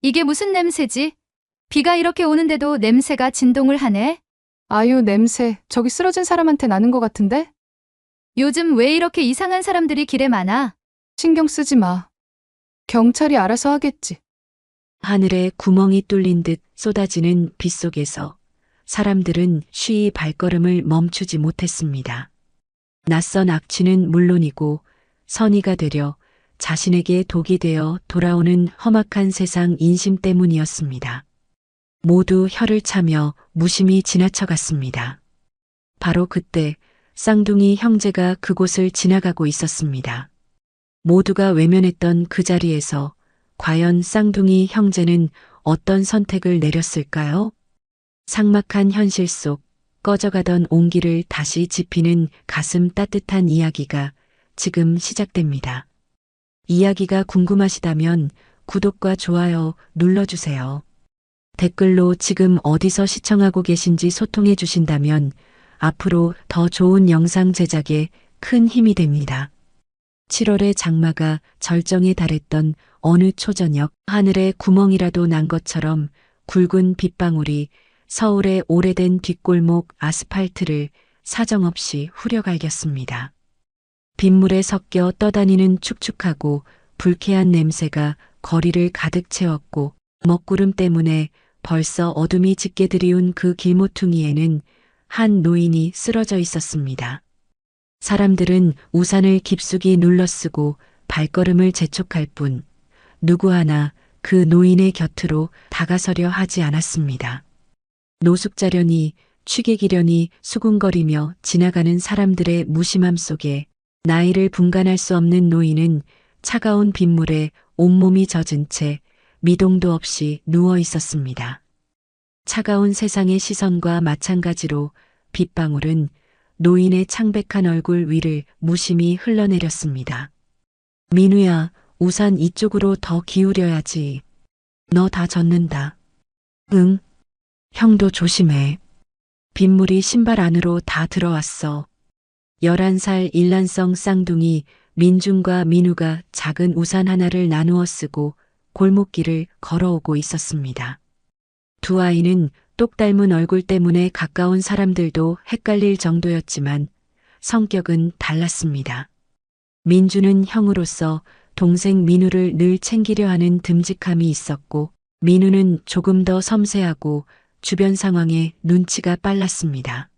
이게 무슨 냄새지? 비가 이렇게 오는데도 냄새가 진동을 하네? 아유, 냄새. 저기 쓰러진 사람한테 나는 것 같은데? 요즘 왜 이렇게 이상한 사람들이 길에 많아? 신경 쓰지 마. 경찰이 알아서 하겠지. 하늘에 구멍이 뚫린 듯 쏟아지는 빗 속에서 사람들은 쉬이 발걸음을 멈추지 못했습니다. 낯선 악취는 물론이고 선의가 되려 자신에게 독이 되어 돌아오는 험악한 세상 인심 때문이었습니다. 모두 혀를 차며 무심히 지나쳐갔습니다. 바로 그때 쌍둥이 형제가 그곳을 지나가고 있었습니다. 모두가 외면했던 그 자리에서 과연 쌍둥이 형제는 어떤 선택을 내렸을까요? 삭막한 현실 속 꺼져가던 온기를 다시 지피는 가슴 따뜻한 이야기가 지금 시작됩니다. 이야기가 궁금하시다면 구독과 좋아요 눌러주세요. 댓글로 지금 어디서 시청하고 계신지 소통해 주신다면 앞으로 더 좋은 영상 제작에 큰 힘이 됩니다. 7월의 장마가 절정에 달했던 어느 초저녁, 하늘에 구멍이라도 난 것처럼 굵은 빗방울이 서울의 오래된 뒷골목 아스팔트를 사정없이 후려갈겼습니다. 빗물에 섞여 떠다니는 축축하고 불쾌한 냄새가 거리를 가득 채웠고 먹구름 때문에 벌써 어둠이 짙게 들이운 그 길모퉁이에는 한 노인이 쓰러져 있었습니다. 사람들은 우산을 깊숙이 눌러쓰고 발걸음을 재촉할 뿐 누구 하나 그 노인의 곁으로 다가서려 하지 않았습니다. 노숙자려니 취객이려니 수군거리며 지나가는 사람들의 무심함 속에 나이를 분간할 수 없는 노인은 차가운 빗물에 온몸이 젖은 채 미동도 없이 누워 있었습니다. 차가운 세상의 시선과 마찬가지로 빗방울은 노인의 창백한 얼굴 위를 무심히 흘러내렸습니다. 민우야, 우산 이쪽으로 더 기울여야지. 너 다 젖는다. 응. 형도 조심해. 빗물이 신발 안으로 다 들어왔어. 11살 일란성 쌍둥이 민준과 민우가 작은 우산 하나를 나누어 쓰고 골목길을 걸어오고 있었습니다. 두 아이는 똑 닮은 얼굴 때문에 가까운 사람들도 헷갈릴 정도였지만 성격은 달랐습니다. 민주는 형으로서 동생 민우를 늘 챙기려 하는 듬직함이 있었고 민우는 조금 더 섬세하고 주변 상황에 눈치가 빨랐습니다.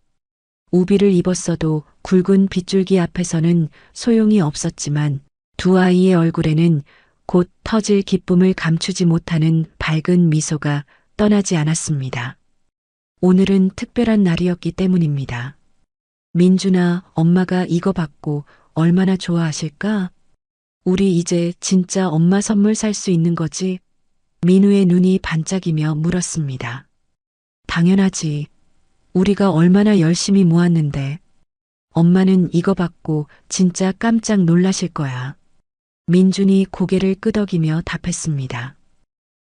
우비를 입었어도 굵은 빗줄기 앞에서는 소용이 없었지만 두 아이의 얼굴에는 곧 터질 기쁨을 감추지 못하는 밝은 미소가 떠나지 않았습니다. 오늘은 특별한 날이었기 때문입니다. 민준아, 엄마가 이거 받고 얼마나 좋아하실까? 우리 이제 진짜 엄마 선물 살 수 있는 거지? 민우의 눈이 반짝이며 물었습니다. 당연하지. 우리가 얼마나 열심히 모았는데. 엄마는 이거 받고 진짜 깜짝 놀라실 거야. 민준이 고개를 끄덕이며 답했습니다.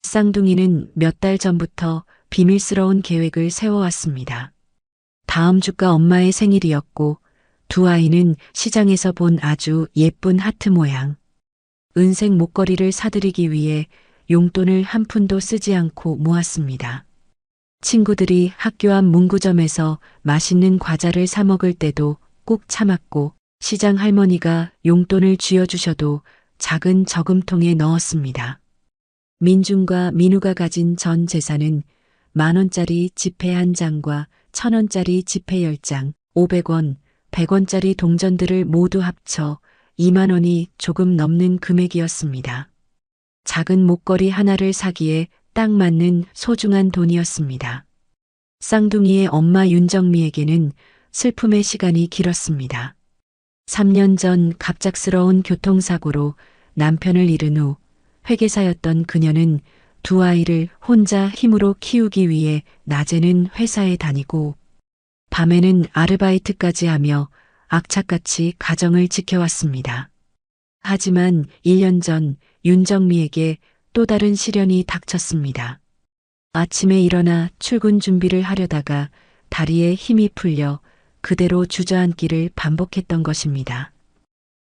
쌍둥이는 몇 달 전부터 비밀스러운 계획을 세워왔습니다. 다음 주가 엄마의 생일이었고 두 아이는 시장에서 본 아주 예쁜 하트 모양 은색 목걸이를 사들이기 위해 용돈을 한 푼도 쓰지 않고 모았습니다. 친구들이 학교 앞 문구점에서 맛있는 과자를 사 먹을 때도 꾹 참았고 시장 할머니가 용돈을 쥐어주셔도 작은 저금통에 넣었습니다. 민준과 민우가 가진 전 재산은 10,000원짜리 지폐 1장과 1,000원짜리 지폐 10장, 500원, 100원짜리 동전들을 모두 합쳐 2만 원이 조금 넘는 금액이었습니다. 작은 목걸이 하나를 사기에 딱 맞는 소중한 돈이었습니다. 쌍둥이의 엄마 윤정미에게는 슬픔의 시간이 길었습니다. 3년 전 갑작스러운 교통사고로 남편을 잃은 후 회계사였던 그녀는 두 아이를 혼자 힘으로 키우기 위해 낮에는 회사에 다니고 밤에는 아르바이트까지 하며 악착같이 가정을 지켜왔습니다. 하지만 1년 전 윤정미에게 또 다른 시련이 닥쳤습니다. 아침에 일어나 출근 준비를 하려다가 다리에 힘이 풀려 그대로 주저앉기를 반복했던 것입니다.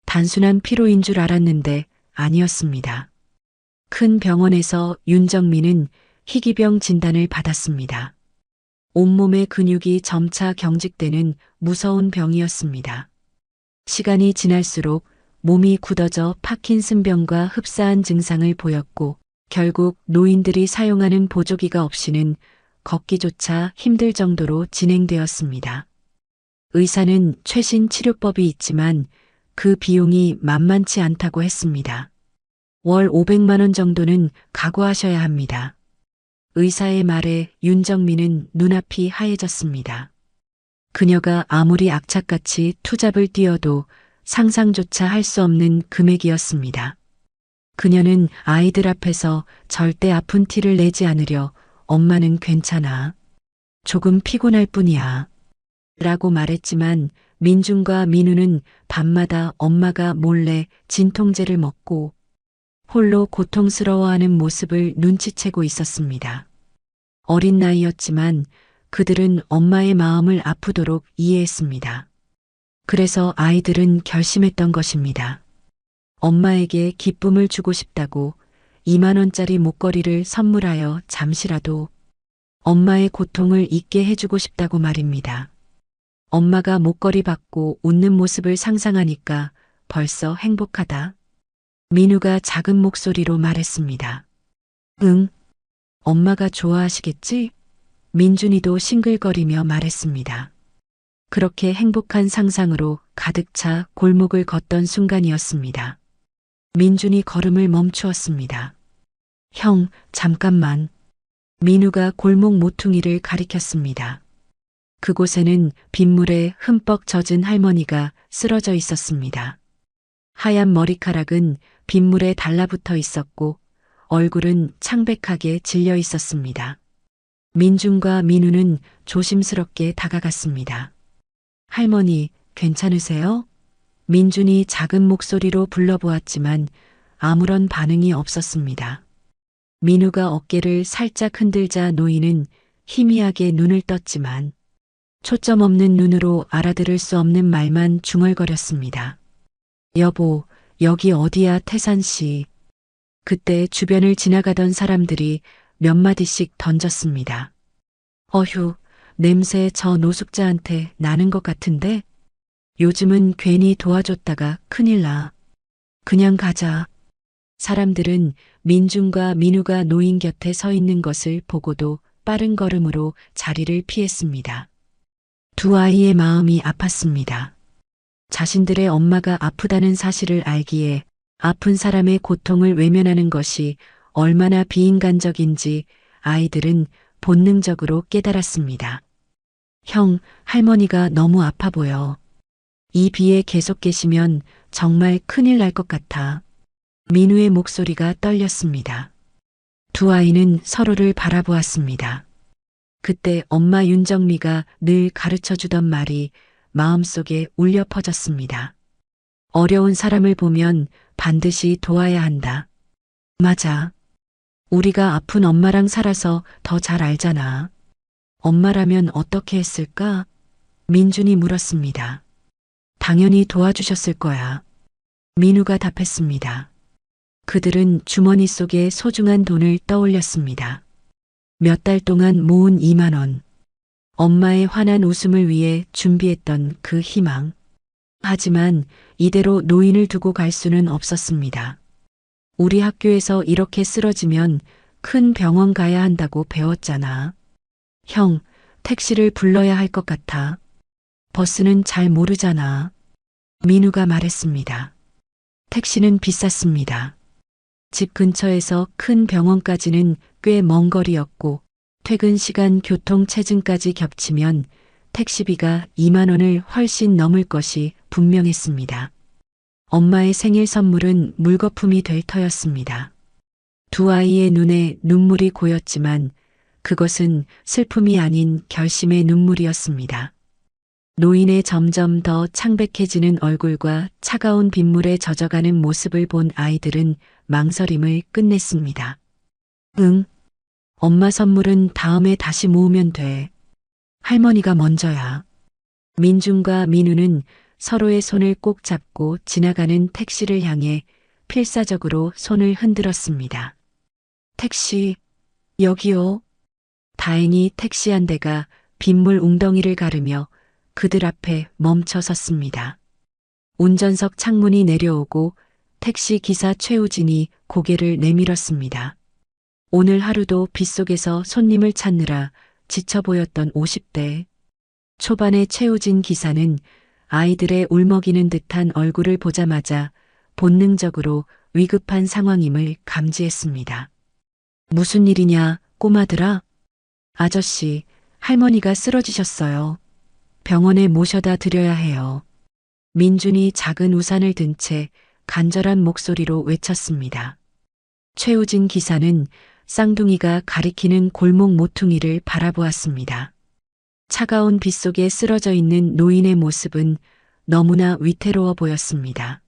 단순한 피로인 줄 알았는데 아니었습니다. 큰 병원에서 윤정민은 희귀병 진단을 받았습니다. 온몸의 근육이 점차 경직되는 무서운 병이었습니다. 시간이 지날수록 몸이 굳어져 파킨슨병과 흡사한 증상을 보였고 결국 노인들이 사용하는 보조기가 없이는 걷기조차 힘들 정도로 진행되었습니다. 의사는 최신 치료법이 있지만 그 비용이 만만치 않다고 했습니다. 월 500만 원 정도는 각오하셔야 합니다. 의사의 말에 윤정민은 눈앞이 하얘졌습니다. 그녀가 아무리 악착같이 투잡을 뛰어도 상상조차 할 수 없는 금액이었습니다. 그녀는 아이들 앞에서 절대 아픈 티를 내지 않으려 엄마는 괜찮아. 조금 피곤할 뿐이야. 라고 말했지만 민준과 민우는 밤마다 엄마가 몰래 진통제를 먹고 홀로 고통스러워하는 모습을 눈치채고 있었습니다. 어린 나이였지만 그들은 엄마의 마음을 아프도록 이해했습니다. 그래서 아이들은 결심했던 것입니다. 엄마에게 기쁨을 주고 싶다고 2만 원짜리 목걸이를 선물하여 잠시라도 엄마의 고통을 잊게 해주고 싶다고 말입니다. 엄마가 목걸이 받고 웃는 모습을 상상하니까 벌써 행복하다. 민우가 작은 목소리로 말했습니다. 응, 엄마가 좋아하시겠지? 민준이도 싱글거리며 말했습니다. 그렇게 행복한 상상으로 가득 차 골목을 걷던 순간이었습니다. 민준이 걸음을 멈추었습니다. 형, 잠깐만. 민우가 골목 모퉁이를 가리켰습니다. 그곳에는 빗물에 흠뻑 젖은 할머니가 쓰러져 있었습니다. 하얀 머리카락은 빗물에 달라붙어 있었고 얼굴은 창백하게 질려 있었습니다. 민준과 민우는 조심스럽게 다가갔습니다. 할머니, 괜찮으세요? 민준이 작은 목소리로 불러보았지만 아무런 반응이 없었습니다. 민우가 어깨를 살짝 흔들자 노인은 희미하게 눈을 떴지만 초점 없는 눈으로 알아들을 수 없는 말만 중얼거렸습니다. 여보, 여기 어디야, 태산씨. 그때 주변을 지나가던 사람들이 몇 마디씩 던졌습니다. 어휴, 냄새 저 노숙자한테 나는 것 같은데? 요즘은 괜히 도와줬다가 큰일 나. 그냥 가자. 사람들은 민준과 민우가 노인 곁에 서 있는 것을 보고도 빠른 걸음으로 자리를 피했습니다. 두 아이의 마음이 아팠습니다. 자신들의 엄마가 아프다는 사실을 알기에 아픈 사람의 고통을 외면하는 것이 얼마나 비인간적인지 아이들은 본능적으로 깨달았습니다. 형, 할머니가 너무 아파 보여. 이 비에 계속 계시면 정말 큰일 날 것 같아. 민우의 목소리가 떨렸습니다. 두 아이는 서로를 바라보았습니다. 그때 엄마 윤정미가 늘 가르쳐주던 말이 마음속에 울려 퍼졌습니다. 어려운 사람을 보면 반드시 도와야 한다. 맞아. 우리가 아픈 엄마랑 살아서 더 잘 알잖아. 엄마라면 어떻게 했을까? 민준이 물었습니다. 당연히 도와주셨을 거야. 민우가 답했습니다. 그들은 주머니 속에 소중한 돈을 떠올렸습니다. 몇 달 동안 모은 2만 원. 엄마의 환한 웃음을 위해 준비했던 그 희망. 하지만 이대로 노인을 두고 갈 수는 없었습니다. 우리 학교에서 이렇게 쓰러지면 큰 병원 가야 한다고 배웠잖아. 형, 택시를 불러야 할 것 같아. 버스는 잘 모르잖아. 민우가 말했습니다. 택시는 비쌌습니다. 집 근처에서 큰 병원까지는 꽤 먼 거리였고 퇴근 시간 교통체증까지 겹치면 택시비가 2만 원을 훨씬 넘을 것이 분명했습니다. 엄마의 생일 선물은 물거품이 될 터였습니다. 두 아이의 눈에 눈물이 고였지만 그것은 슬픔이 아닌 결심의 눈물이었습니다. 노인의 점점 더 창백해지는 얼굴과 차가운 빗물에 젖어가는 모습을 본 아이들은 망설임을 끝냈습니다. 응. 엄마 선물은 다음에 다시 모으면 돼. 할머니가 먼저야. 민준과 민우는 서로의 손을 꼭 잡고 지나가는 택시를 향해 필사적으로 손을 흔들었습니다. 택시, 여기요. 다행히 택시 한 대가 빗물 웅덩이를 가르며 그들 앞에 멈춰 섰습니다. 운전석 창문이 내려오고 택시 기사 최우진이 고개를 내밀었습니다. 오늘 하루도 빗속에서 손님을 찾느라 지쳐 보였던 50대. 초반의 최우진 기사는 아이들의 울먹이는 듯한 얼굴을 보자마자 본능적으로 위급한 상황임을 감지했습니다. 무슨 일이냐, 꼬마들아? 아저씨, 할머니가 쓰러지셨어요. 병원에 모셔다 드려야 해요. 민준이 작은 우산을 든 채 간절한 목소리로 외쳤습니다. 최우진 기사는 쌍둥이가 가리키는 골목 모퉁이를 바라보았습니다. 차가운 빗속에 쓰러져 있는 노인의 모습은 너무나 위태로워 보였습니다.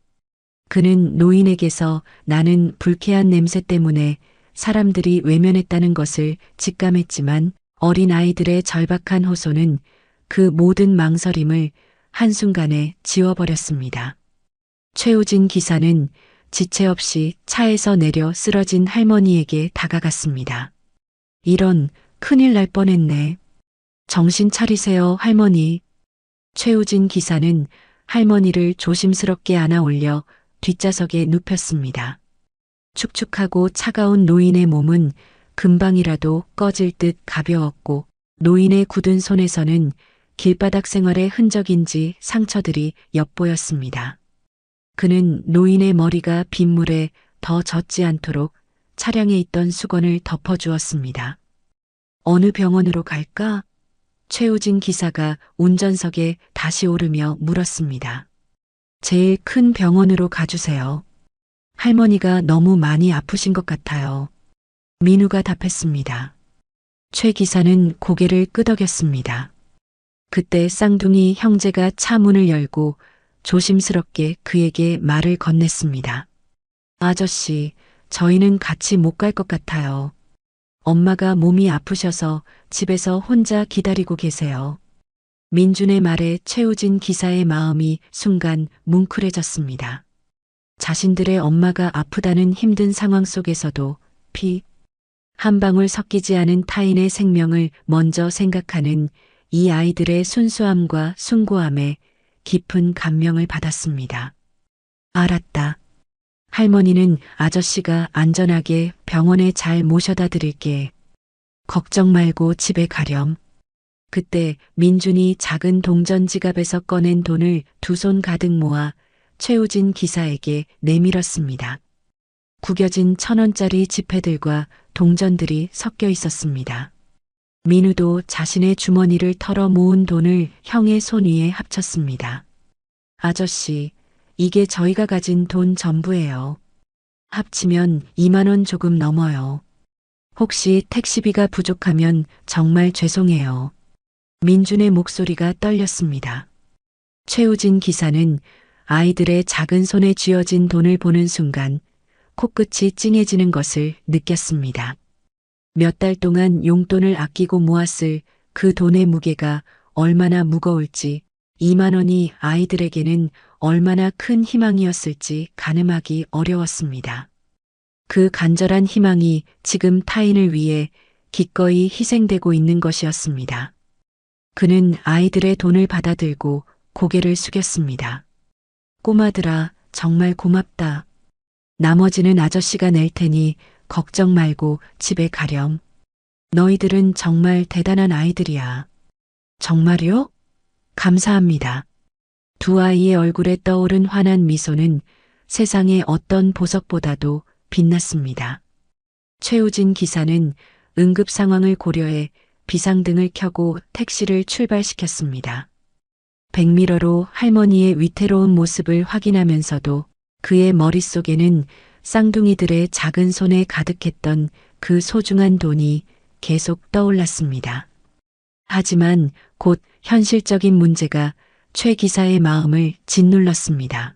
그는 노인에게서 나는 불쾌한 냄새 때문에 사람들이 외면했다는 것을 직감했지만 어린 아이들의 절박한 호소는 그 모든 망설임을 한순간에 지워버렸습니다. 최우진 기사는 지체 없이 차에서 내려 쓰러진 할머니에게 다가갔습니다. 이런, 큰일 날 뻔했네. 정신 차리세요, 할머니. 최우진 기사는 할머니를 조심스럽게 안아 올려 뒷좌석에 눕혔습니다. 축축하고 차가운 노인의 몸은 금방이라도 꺼질 듯 가벼웠고 노인의 굳은 손에서는 길바닥 생활의 흔적인지 상처들이 엿보였습니다. 그는 노인의 머리가 빗물에 더 젖지 않도록 차량에 있던 수건을 덮어주었습니다. 어느 병원으로 갈까? 최우진 기사가 운전석에 다시 오르며 물었습니다. 제일 큰 병원으로 가주세요. 할머니가 너무 많이 아프신 것 같아요. 민우가 답했습니다. 최 기사는 고개를 끄덕였습니다. 그때 쌍둥이 형제가 차 문을 열고 조심스럽게 그에게 말을 건넸습니다. 아저씨, 저희는 같이 못 갈 것 같아요. 엄마가 몸이 아프셔서 집에서 혼자 기다리고 계세요. 민준의 말에 최우진 기사의 마음이 순간 뭉클해졌습니다. 자신들의 엄마가 아프다는 힘든 상황 속에서도 피 한 방울 섞이지 않은 타인의 생명을 먼저 생각하는 이 아이들의 순수함과 숭고함에 깊은 감명을 받았습니다. 알았다. 할머니는 아저씨가 안전하게 병원에 잘 모셔다 드릴게. 걱정 말고 집에 가렴. 그때 민준이 작은 동전 지갑에서 꺼낸 돈을 두 손 가득 모아 최우진 기사에게 내밀었습니다. 구겨진 1,000원짜리 지폐들과 동전들이 섞여 있었습니다. 민우도 자신의 주머니를 털어 모은 돈을 형의 손 위에 합쳤습니다. 아저씨, 이게 저희가 가진 돈 전부예요. 합치면 2만 원 조금 넘어요. 혹시 택시비가 부족하면 정말 죄송해요. 민준의 목소리가 떨렸습니다. 최우진 기사는 아이들의 작은 손에 쥐어진 돈을 보는 순간 코끝이 찡해지는 것을 느꼈습니다. 몇 달 동안 용돈을 아끼고 모았을 그 돈의 무게가 얼마나 무거울지, 2만 원이 아이들에게는 얼마나 큰 희망이었을지 가늠하기 어려웠습니다. 그 간절한 희망이 지금 타인을 위해 기꺼이 희생되고 있는 것이었습니다. 그는 아이들의 돈을 받아들고 고개를 숙였습니다. 꼬마들아, 정말 고맙다. 나머지는 아저씨가 낼 테니 걱정 말고 집에 가렴. 너희들은 정말 대단한 아이들이야. 정말요? 감사합니다. 두 아이의 얼굴에 떠오른 환한 미소는 세상의 어떤 보석보다도 빛났습니다. 최우진 기사는 응급 상황을 고려해 비상등을 켜고 택시를 출발시켰습니다. 백미러로 할머니의 위태로운 모습을 확인하면서도 그의 머릿속에는 쌍둥이들의 작은 손에 가득했던 그 소중한 돈이 계속 떠올랐습니다. 하지만 곧 현실적인 문제가 최 기사의 마음을 짓눌렀습니다.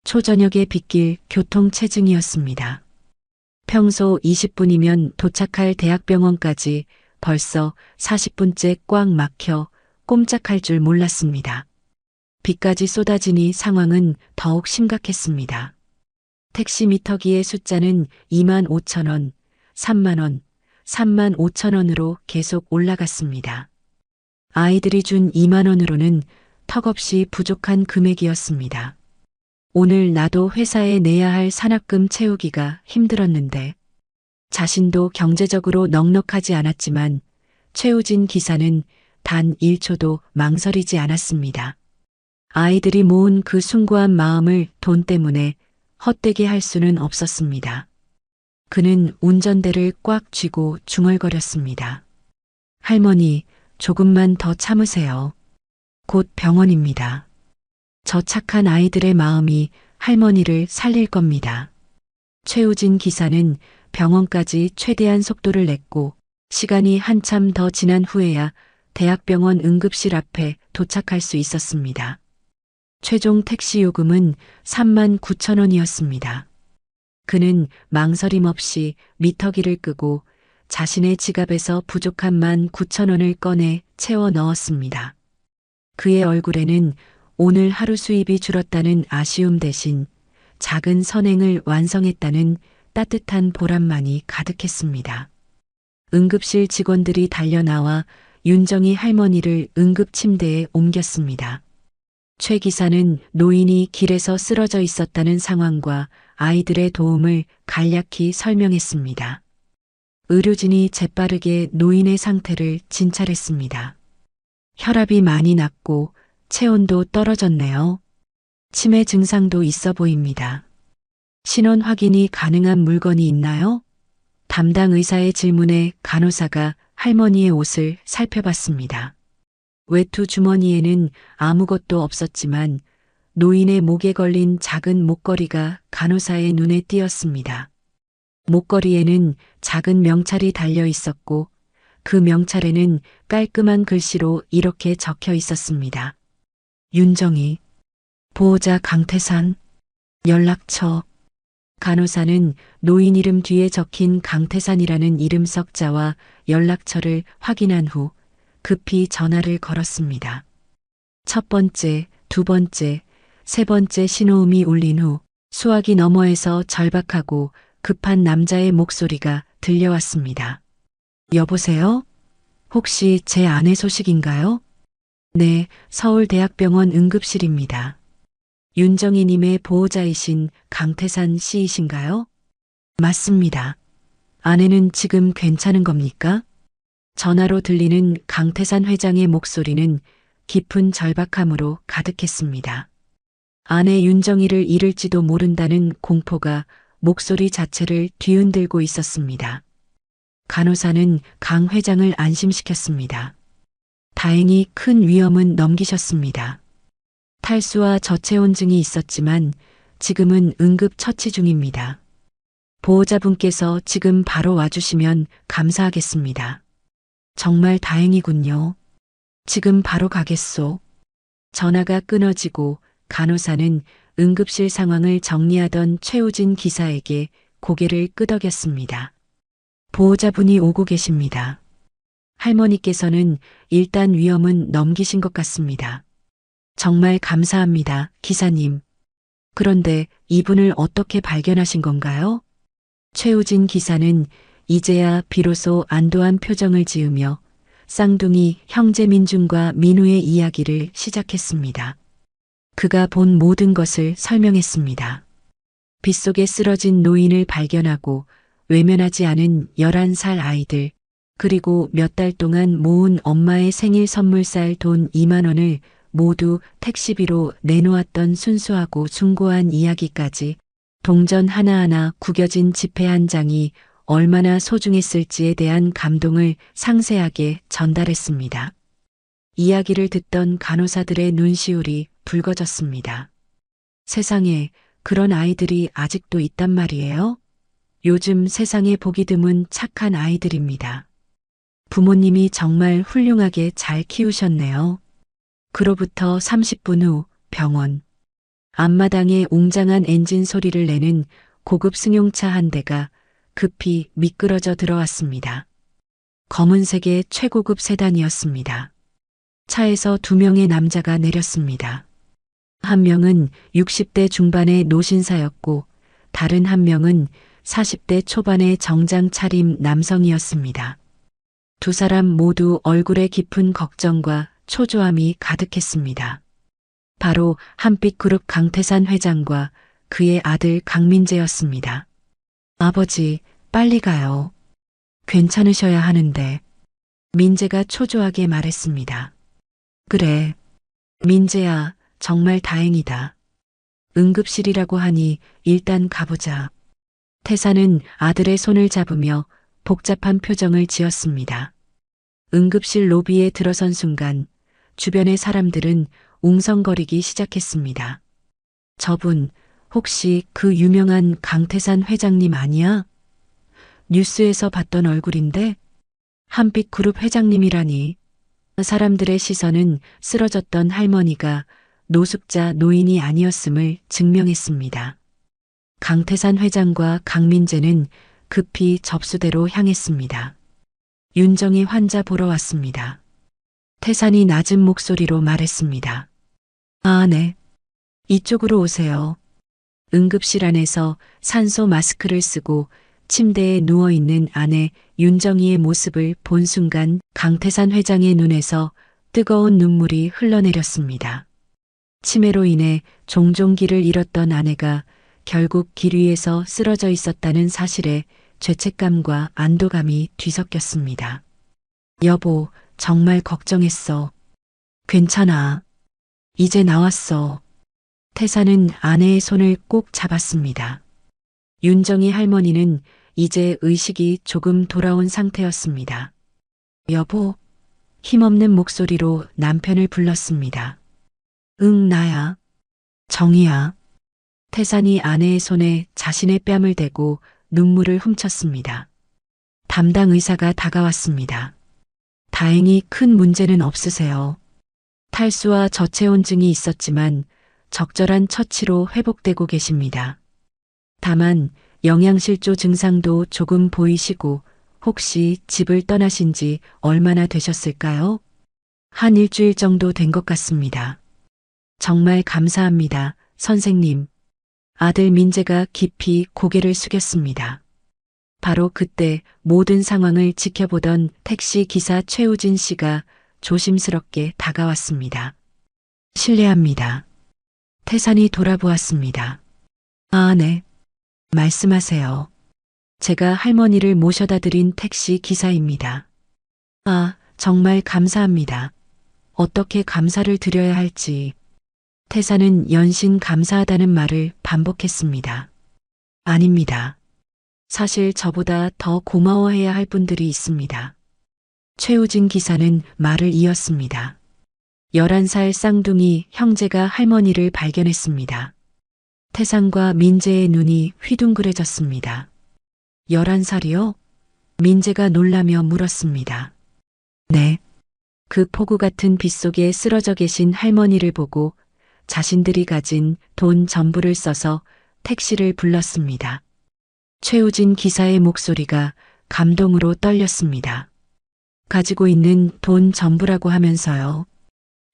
초저녁의 빗길 교통체증이었습니다. 평소 20분이면 도착할 대학병원까지 벌써 40분째 꽉 막혀 꼼짝할 줄 몰랐습니다. 비까지 쏟아지니 상황은 더욱 심각했습니다. 택시 미터기의 숫자는 25,000원, 3만 원, 3만 5천 원으로 계속 올라갔습니다. 아이들이 준 2만 원으로는 턱없이 부족한 금액이었습니다. 오늘 나도 회사에 내야 할 산학금 채우기가 힘들었는데 자신도 경제적으로 넉넉하지 않았지만 최우진 기사는 단 1초도 망설이지 않았습니다. 아이들이 모은 그 숭고한 마음을 돈 때문에 헛되게 할 수는 없었습니다. 그는 운전대를 꽉 쥐고 중얼거렸습니다. 할머니, 조금만 더 참으세요. 곧 병원입니다. 저 착한 아이들의 마음이 할머니를 살릴 겁니다. 최우진 기사는 병원까지 최대한 속도를 냈고 시간이 한참 더 지난 후에야 대학병원 응급실 앞에 도착할 수 있었습니다. 최종 택시 요금은 3만 9천 원이었습니다. 그는 망설임 없이 미터기를 끄고 자신의 지갑에서 부족한 1만 9천 원을 꺼내 채워 넣었습니다. 그의 얼굴에는 오늘 하루 수입이 줄었다는 아쉬움 대신 작은 선행을 완성했다는 따뜻한 보람만이 가득했습니다. 응급실 직원들이 달려나와 윤정이 할머니를 응급침대에 옮겼습니다. 최 기사는 노인이 길에서 쓰러져 있었다는 상황과 아이들의 도움을 간략히 설명했습니다. 의료진이 재빠르게 노인의 상태를 진찰했습니다. 혈압이 많이 낮고 체온도 떨어졌네요. 치매 증상도 있어 보입니다. 신원 확인이 가능한 물건이 있나요? 담당 의사의 질문에 간호사가 할머니의 옷을 살펴봤습니다. 외투 주머니에는 아무것도 없었지만 노인의 목에 걸린 작은 목걸이가 간호사의 눈에 띄었습니다. 목걸이에는 작은 명찰이 달려 있었고 그 명찰에는 깔끔한 글씨로 이렇게 적혀 있었습니다. 윤정희, 보호자 강태산, 연락처. 간호사는 노인 이름 뒤에 적힌 강태산이라는 이름 석자와 연락처를 확인한 후 급히 전화를 걸었습니다. 첫 번째, 두 번째, 세 번째 신호음이 울린 후 수화기 너머에서 절박하고 급한 남자의 목소리가 들려왔습니다. 여보세요? 혹시 제 아내 소식인가요? 네, 서울대학병원 응급실입니다. 윤정희님의 보호자이신 강태산 씨이신가요? 맞습니다. 아내는 지금 괜찮은 겁니까? 전화로 들리는 강태산 회장의 목소리는 깊은 절박함으로 가득했습니다. 아내 윤정희를 잃을지도 모른다는 공포가 목소리 자체를 뒤흔들고 있었습니다. 간호사는 강 회장을 안심시켰습니다. 다행히 큰 위험은 넘기셨습니다. 탈수와 저체온증이 있었지만 지금은 응급 처치 중입니다. 보호자분께서 지금 바로 와주시면 감사하겠습니다. 정말 다행이군요. 지금 바로 가겠소. 전화가 끊어지고 간호사는 응급실 상황을 정리하던 최우진 기사에게 고개를 끄덕였습니다. 보호자분이 오고 계십니다. 할머니께서는 일단 위험은 넘기신 것 같습니다. 정말 감사합니다, 기사님. 그런데 이분을 어떻게 발견하신 건가요? 최우진 기사는 이제야 비로소 안도한 표정을 지으며 쌍둥이 형제 민준과 민우의 이야기를 시작했습니다. 그가 본 모든 것을 설명했습니다. 빗속에 쓰러진 노인을 발견하고 외면하지 않은 11살 아이들, 그리고 몇 달 동안 모은 엄마의 생일 선물 쌀 돈 2만 원을 모두 택시비로 내놓았던 순수하고 숭고한 이야기까지 동전 하나하나 구겨진 지폐 한 장이 얼마나 소중했을지에 대한 감동을 상세하게 전달했습니다. 이야기를 듣던 간호사들의 눈시울이 붉어졌습니다. 세상에 그런 아이들이 아직도 있단 말이에요? 요즘 세상에 보기 드문 착한 아이들입니다. 부모님이 정말 훌륭하게 잘 키우셨네요. 그로부터 30분 후 병원. 앞마당에 웅장한 엔진 소리를 내는 고급 승용차 한 대가 급히 미끄러져 들어왔습니다. 검은색의 최고급 세단이었습니다. 차에서 2명의 남자가 내렸습니다. 한 명은 60대 중반의 노신사였고 다른 한 명은 40대 초반의 정장 차림 남성이었습니다. 두 사람 모두 얼굴에 깊은 걱정과 초조함이 가득했습니다. 바로 한빛그룹 강태산 회장과 그의 아들 강민재였습니다. 아버지, 빨리 가요. 괜찮으셔야 하는데. 민재가 초조하게 말했습니다. 그래. 민재야, 정말 다행이다. 응급실이라고 하니 일단 가보자. 태사는 아들의 손을 잡으며 복잡한 표정을 지었습니다. 응급실 로비에 들어선 순간 주변의 사람들은 웅성거리기 시작했습니다. 저분, 혹시 그 유명한 강태산 회장님 아니야? 뉴스에서 봤던 얼굴인데? 한빛그룹 회장님이라니. 사람들의 시선은 쓰러졌던 할머니가 노숙자 노인이 아니었음을 증명했습니다. 강태산 회장과 강민재는 급히 접수대로 향했습니다. 윤정이 환자 보러 왔습니다. 태산이 낮은 목소리로 말했습니다. 아, 네. 이쪽으로 오세요. 응급실 안에서 산소 마스크를 쓰고 침대에 누워있는 아내 윤정이의 모습을 본 순간 강태산 회장의 눈에서 뜨거운 눈물이 흘러내렸습니다. 치매로 인해 종종 길을 잃었던 아내가 결국 길 위에서 쓰러져 있었다는 사실에 죄책감과 안도감이 뒤섞였습니다. 여보, 정말 걱정했어. 괜찮아. 이제 나왔어. 태사는 아내의 손을 꼭 잡았습니다. 윤정이 할머니는 이제 의식이 조금 돌아온 상태였습니다. 여보, 힘없는 목소리로 남편을 불렀습니다. 응, 나야. 정이야. 태산이 아내의 손에 자신의 뺨을 대고 눈물을 훔쳤습니다. 담당 의사가 다가왔습니다. 다행히 큰 문제는 없으세요. 탈수와 저체온증이 있었지만 적절한 처치로 회복되고 계십니다. 다만 영양실조 증상도 조금 보이시고 혹시 집을 떠나신 지 얼마나 되셨을까요? 한 일주일 정도 된 것 같습니다. 정말 감사합니다, 선생님. 아들 민재가 깊이 고개를 숙였습니다. 바로 그때 모든 상황을 지켜보던 택시 기사 최우진 씨가 조심스럽게 다가왔습니다. 실례합니다. 태산이 돌아보았습니다. 아, 네. 말씀하세요. 제가 할머니를 모셔다 드린 택시 기사입니다. 아, 정말 감사합니다. 어떻게 감사를 드려야 할지. 태사는 연신 감사하다는 말을 반복했습니다. 아닙니다. 사실 저보다 더 고마워해야 할 분들이 있습니다. 최우진 기사는 말을 이었습니다. 11살 쌍둥이 형제가 할머니를 발견했습니다. 태산과 민재의 눈이 휘둥그레졌습니다. 11살이요? 민재가 놀라며 물었습니다. 네. 그 폭우 같은 빗속에 쓰러져 계신 할머니를 보고 자신들이 가진 돈 전부를 써서 택시를 불렀습니다. 최우진 기사의 목소리가 감동으로 떨렸습니다. 가지고 있는 돈 전부라고 하면서요.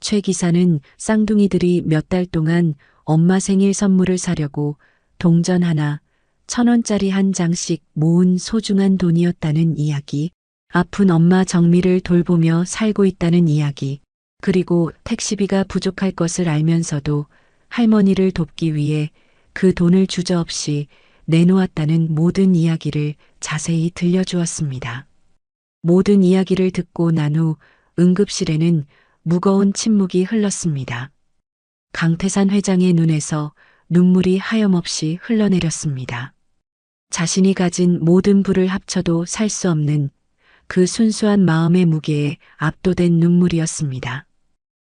최 기사는 쌍둥이들이 몇 달 동안 엄마 생일 선물을 사려고 동전 하나, 1,000원짜리 한 장씩 모은 소중한 돈이었다는 이야기, 아픈 엄마 정미를 돌보며 살고 있다는 이야기, 그리고 택시비가 부족할 것을 알면서도 할머니를 돕기 위해 그 돈을 주저없이 내놓았다는 모든 이야기를 자세히 들려주었습니다. 모든 이야기를 듣고 난 후 응급실에는 무거운 침묵이 흘렀습니다. 강태산 회장의 눈에서 눈물이 하염없이 흘러내렸습니다. 자신이 가진 모든 부를 합쳐도 살 수 없는 그 순수한 마음의 무게에 압도된 눈물이었습니다.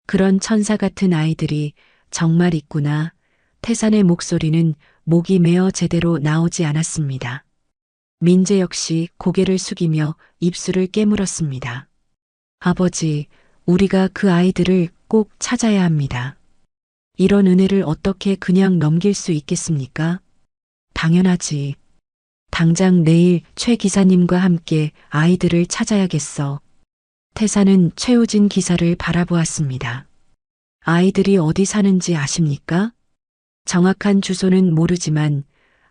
그런 천사 같은 아이들이 정말 있구나. 태산의 목소리는 목이 메어 제대로 나오지 않았습니다. 민재 역시 고개를 숙이며 입술을 깨물었습니다. 아버지, 우리가 그 아이들을 꼭 찾아야 합니다. 이런 은혜를 어떻게 그냥 넘길 수 있겠습니까? 당연하지. 당장 내일 최 기사님과 함께 아이들을 찾아야겠어. 태사는 최우진 기사를 바라보았습니다. 아이들이 어디 사는지 아십니까? 정확한 주소는 모르지만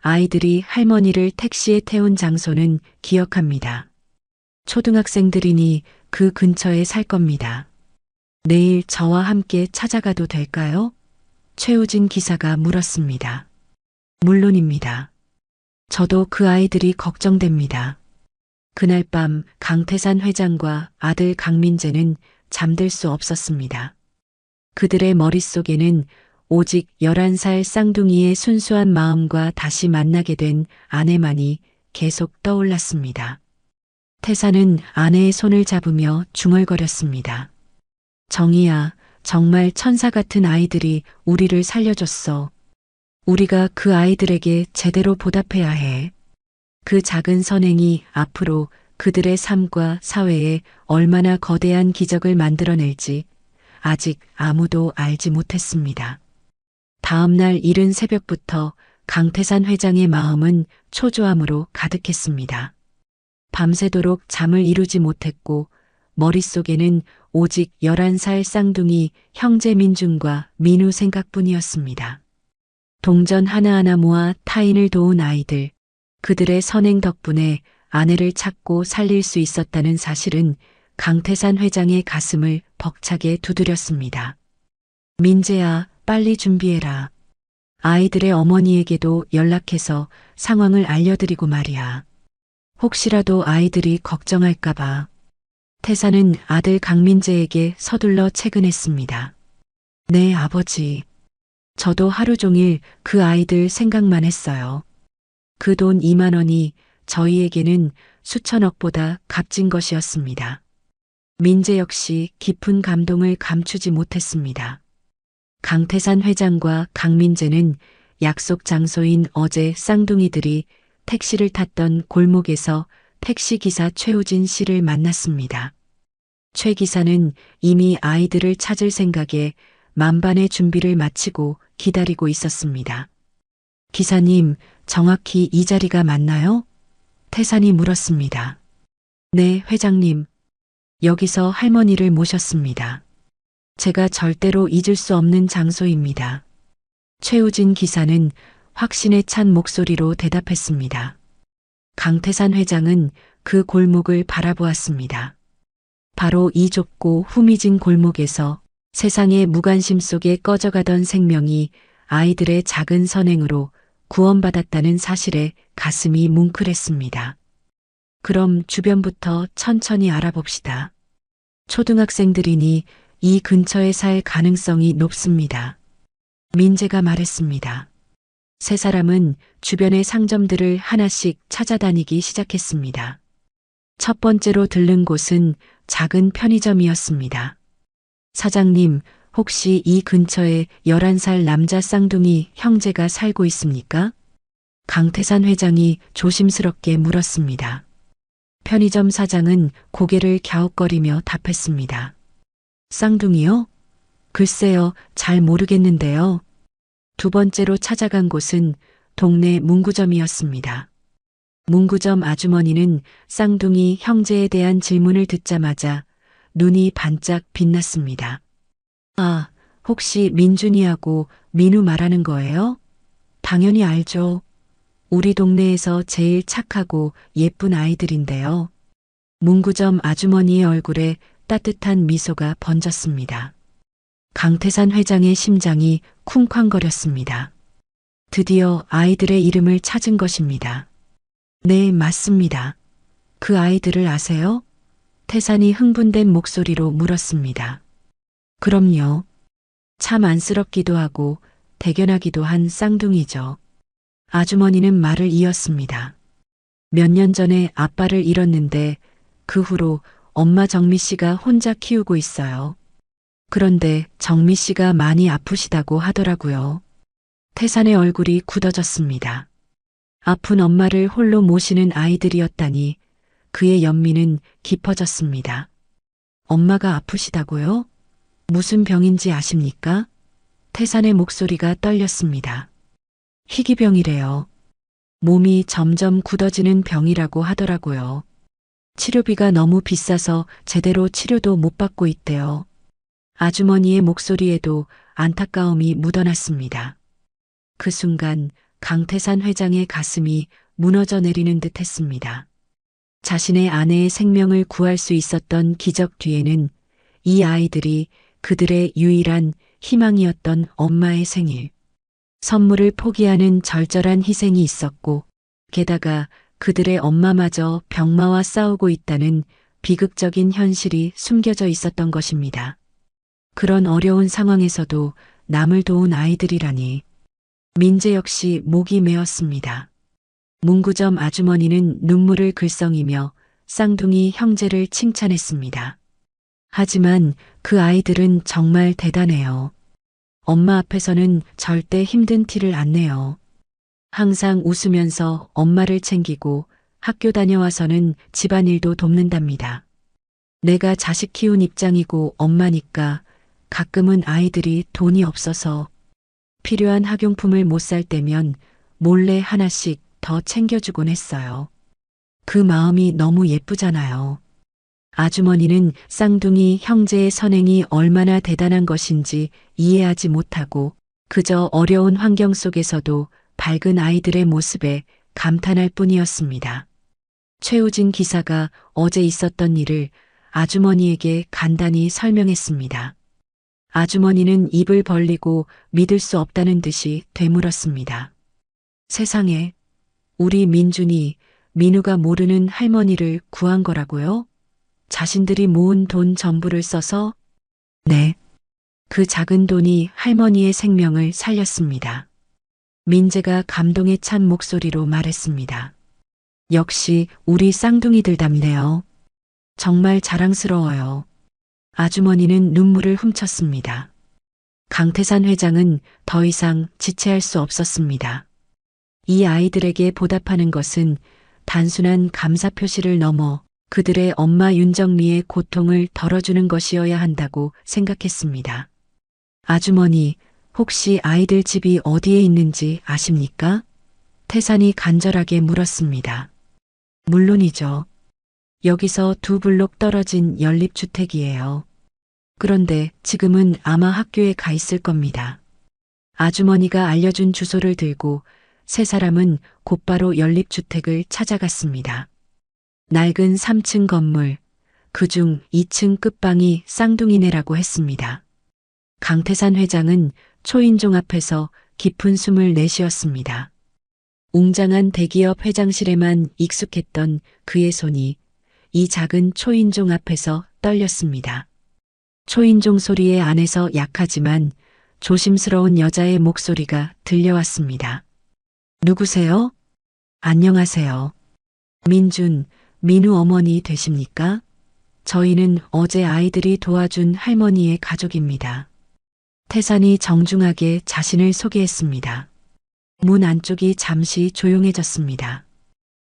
아이들이 할머니를 택시에 태운 장소는 기억합니다. 초등학생들이니 그 근처에 살 겁니다. 내일 저와 함께 찾아가도 될까요? 최우진 기사가 물었습니다. 물론입니다. 저도 그 아이들이 걱정됩니다. 그날 밤 강태산 회장과 아들 강민재는 잠들 수 없었습니다. 그들의 머릿속에는 오직 11살 쌍둥이의 순수한 마음과 다시 만나게 된 아내만이 계속 떠올랐습니다. 태산은 아내의 손을 잡으며 중얼거렸습니다. 정희야, 정말 천사 같은 아이들이 우리를 살려줬어. 우리가 그 아이들에게 제대로 보답해야 해. 그 작은 선행이 앞으로 그들의 삶과 사회에 얼마나 거대한 기적을 만들어낼지 아직 아무도 알지 못했습니다. 다음 날 이른 새벽부터 강태산 회장의 마음은 초조함으로 가득했습니다. 밤새도록 잠을 이루지 못했고 머릿속에는 오직 11살 쌍둥이 형제 민준과 민우 생각뿐이었습니다. 동전 하나하나 모아 타인을 도운 아이들, 그들의 선행 덕분에 아내를 찾고 살릴 수 있었다는 사실은 강태산 회장의 가슴을 벅차게 두드렸습니다. 민재야, 빨리 준비해라. 아이들의 어머니에게도 연락해서 상황을 알려드리고 말이야. 혹시라도 아이들이 걱정할까봐. 태산은 아들 강민재에게 서둘러 채근했습니다. 네, 아버지. 저도 하루 종일 그 아이들 생각만 했어요. 그 돈 2만 원이 저희에게는 수천억보다 값진 것이었습니다. 민재 역시 깊은 감동을 감추지 못했습니다. 강태산 회장과 강민재는 약속 장소인 어제 쌍둥이들이 택시를 탔던 골목에서 택시기사 최우진 씨를 만났습니다. 최 기사는 이미 아이들을 찾을 생각에 만반의 준비를 마치고 기다리고 있었습니다. 기사님, 정확히 이 자리가 맞나요? 태산이 물었습니다. 네, 회장님. 여기서 할머니를 모셨습니다. 제가 절대로 잊을 수 없는 장소입니다. 최우진 기사는 확신에 찬 목소리로 대답했습니다. 강태산 회장은 그 골목을 바라보았습니다. 바로 이 좁고 후미진 골목에서 세상의 무관심 속에 꺼져가던 생명이 아이들의 작은 선행으로 구원받았다는 사실에 가슴이 뭉클했습니다. 그럼 주변부터 천천히 알아봅시다. 초등학생들이니 이 근처에 살 가능성이 높습니다. 민재가 말했습니다. 세 사람은 주변의 상점들을 하나씩 찾아다니기 시작했습니다. 첫 번째로 들른 곳은 작은 편의점이었습니다. 사장님, 혹시 이 근처에 11살 남자 쌍둥이 형제가 살고 있습니까? 강태산 회장이 조심스럽게 물었습니다. 편의점 사장은 고개를 갸웃거리며 답했습니다. 쌍둥이요? 글쎄요, 잘 모르겠는데요. 두 번째로 찾아간 곳은 동네 문구점이었습니다. 문구점 아주머니는 쌍둥이 형제에 대한 질문을 듣자마자 눈이 반짝 빛났습니다. 아, 혹시 민준이하고 민우 말하는 거예요? 당연히 알죠. 우리 동네에서 제일 착하고 예쁜 아이들인데요. 문구점 아주머니의 얼굴에 따뜻한 미소가 번졌습니다. 강태산 회장의 심장이 쿵쾅거렸습니다. 드디어 아이들의 이름을 찾은 것입니다. 네, 맞습니다. 그 아이들을 아세요? 태산이 흥분된 목소리로 물었습니다. 그럼요. 참 안쓰럽기도 하고 대견하기도 한 쌍둥이죠. 아주머니는 말을 이었습니다. 몇 년 전에 아빠를 잃었는데 그 후로 엄마 정미 씨가 혼자 키우고 있어요. 그런데 정미 씨가 많이 아프시다고 하더라고요. 태산의 얼굴이 굳어졌습니다. 아픈 엄마를 홀로 모시는 아이들이었다니 그의 연민은 깊어졌습니다. 엄마가 아프시다고요? 무슨 병인지 아십니까? 태산의 목소리가 떨렸습니다. 희귀병이래요. 몸이 점점 굳어지는 병이라고 하더라고요. 치료비가 너무 비싸서 제대로 치료도 못 받고 있대요. 아주머니의 목소리에도 안타까움이 묻어났습니다. 그 순간 강태산 회장의 가슴이 무너져 내리는 듯 했습니다. 자신의 아내의 생명을 구할 수 있었던 기적 뒤에는 이 아이들이 그들의 유일한 희망이었던 엄마의 생일. 선물을 포기하는 절절한 희생이 있었고, 게다가 그들의 엄마마저 병마와 싸우고 있다는 비극적인 현실이 숨겨져 있었던 것입니다. 그런 어려운 상황에서도 남을 도운 아이들이라니. 민재 역시 목이 메었습니다. 문구점 아주머니는 눈물을 글썽이며 쌍둥이 형제를 칭찬했습니다. 하지만 그 아이들은 정말 대단해요. 엄마 앞에서는 절대 힘든 티를 안 내요. 항상 웃으면서 엄마를 챙기고 학교 다녀와서는 집안일도 돕는답니다. 내가 자식 키운 입장이고 엄마니까 가끔은 아이들이 돈이 없어서 필요한 학용품을 못 살 때면 몰래 하나씩 더 챙겨주곤 했어요. 그 마음이 너무 예쁘잖아요. 아주머니는 쌍둥이 형제의 선행이 얼마나 대단한 것인지 이해하지 못하고 그저 어려운 환경 속에서도 밝은 아이들의 모습에 감탄할 뿐이었습니다. 최우진 기사가 어제 있었던 일을 아주머니에게 간단히 설명했습니다. 아주머니는 입을 벌리고 믿을 수 없다는 듯이 되물었습니다. 세상에, 우리 민준이 민우가 모르는 할머니를 구한 거라고요? 자신들이 모은 돈 전부를 써서? 네. 그 작은 돈이 할머니의 생명을 살렸습니다. 민재가 감동에 찬 목소리로 말했습니다. 역시 우리 쌍둥이들답네요. 정말 자랑스러워요. 아주머니는 눈물을 훔쳤습니다. 강태산 회장은 더 이상 지체할 수 없었습니다. 이 아이들에게 보답하는 것은 단순한 감사 표시를 넘어 그들의 엄마 윤정미의 고통을 덜어주는 것이어야 한다고 생각했습니다. 아주머니, 혹시 아이들 집이 어디에 있는지 아십니까? 태산이 간절하게 물었습니다. 물론이죠. 여기서 2블록 떨어진 연립주택이에요. 그런데 지금은 아마 학교에 가 있을 겁니다. 아주머니가 알려준 주소를 들고 세 사람은 곧바로 연립주택을 찾아갔습니다. 낡은 3층 건물, 그중 2층 끝방이 쌍둥이네라고 했습니다. 강태산 회장은 초인종 앞에서 깊은 숨을 내쉬었습니다. 웅장한 대기업 회장실에만 익숙했던 그의 손이 이 작은 초인종 앞에서 떨렸습니다. 초인종 소리에 안에서 약하지만 조심스러운 여자의 목소리가 들려왔습니다. 누구세요? 안녕하세요. 민준, 민우 어머니 되십니까? 저희는 어제 아이들이 도와준 할머니의 가족입니다. 태산이 정중하게 자신을 소개했습니다. 문 안쪽이 잠시 조용해졌습니다.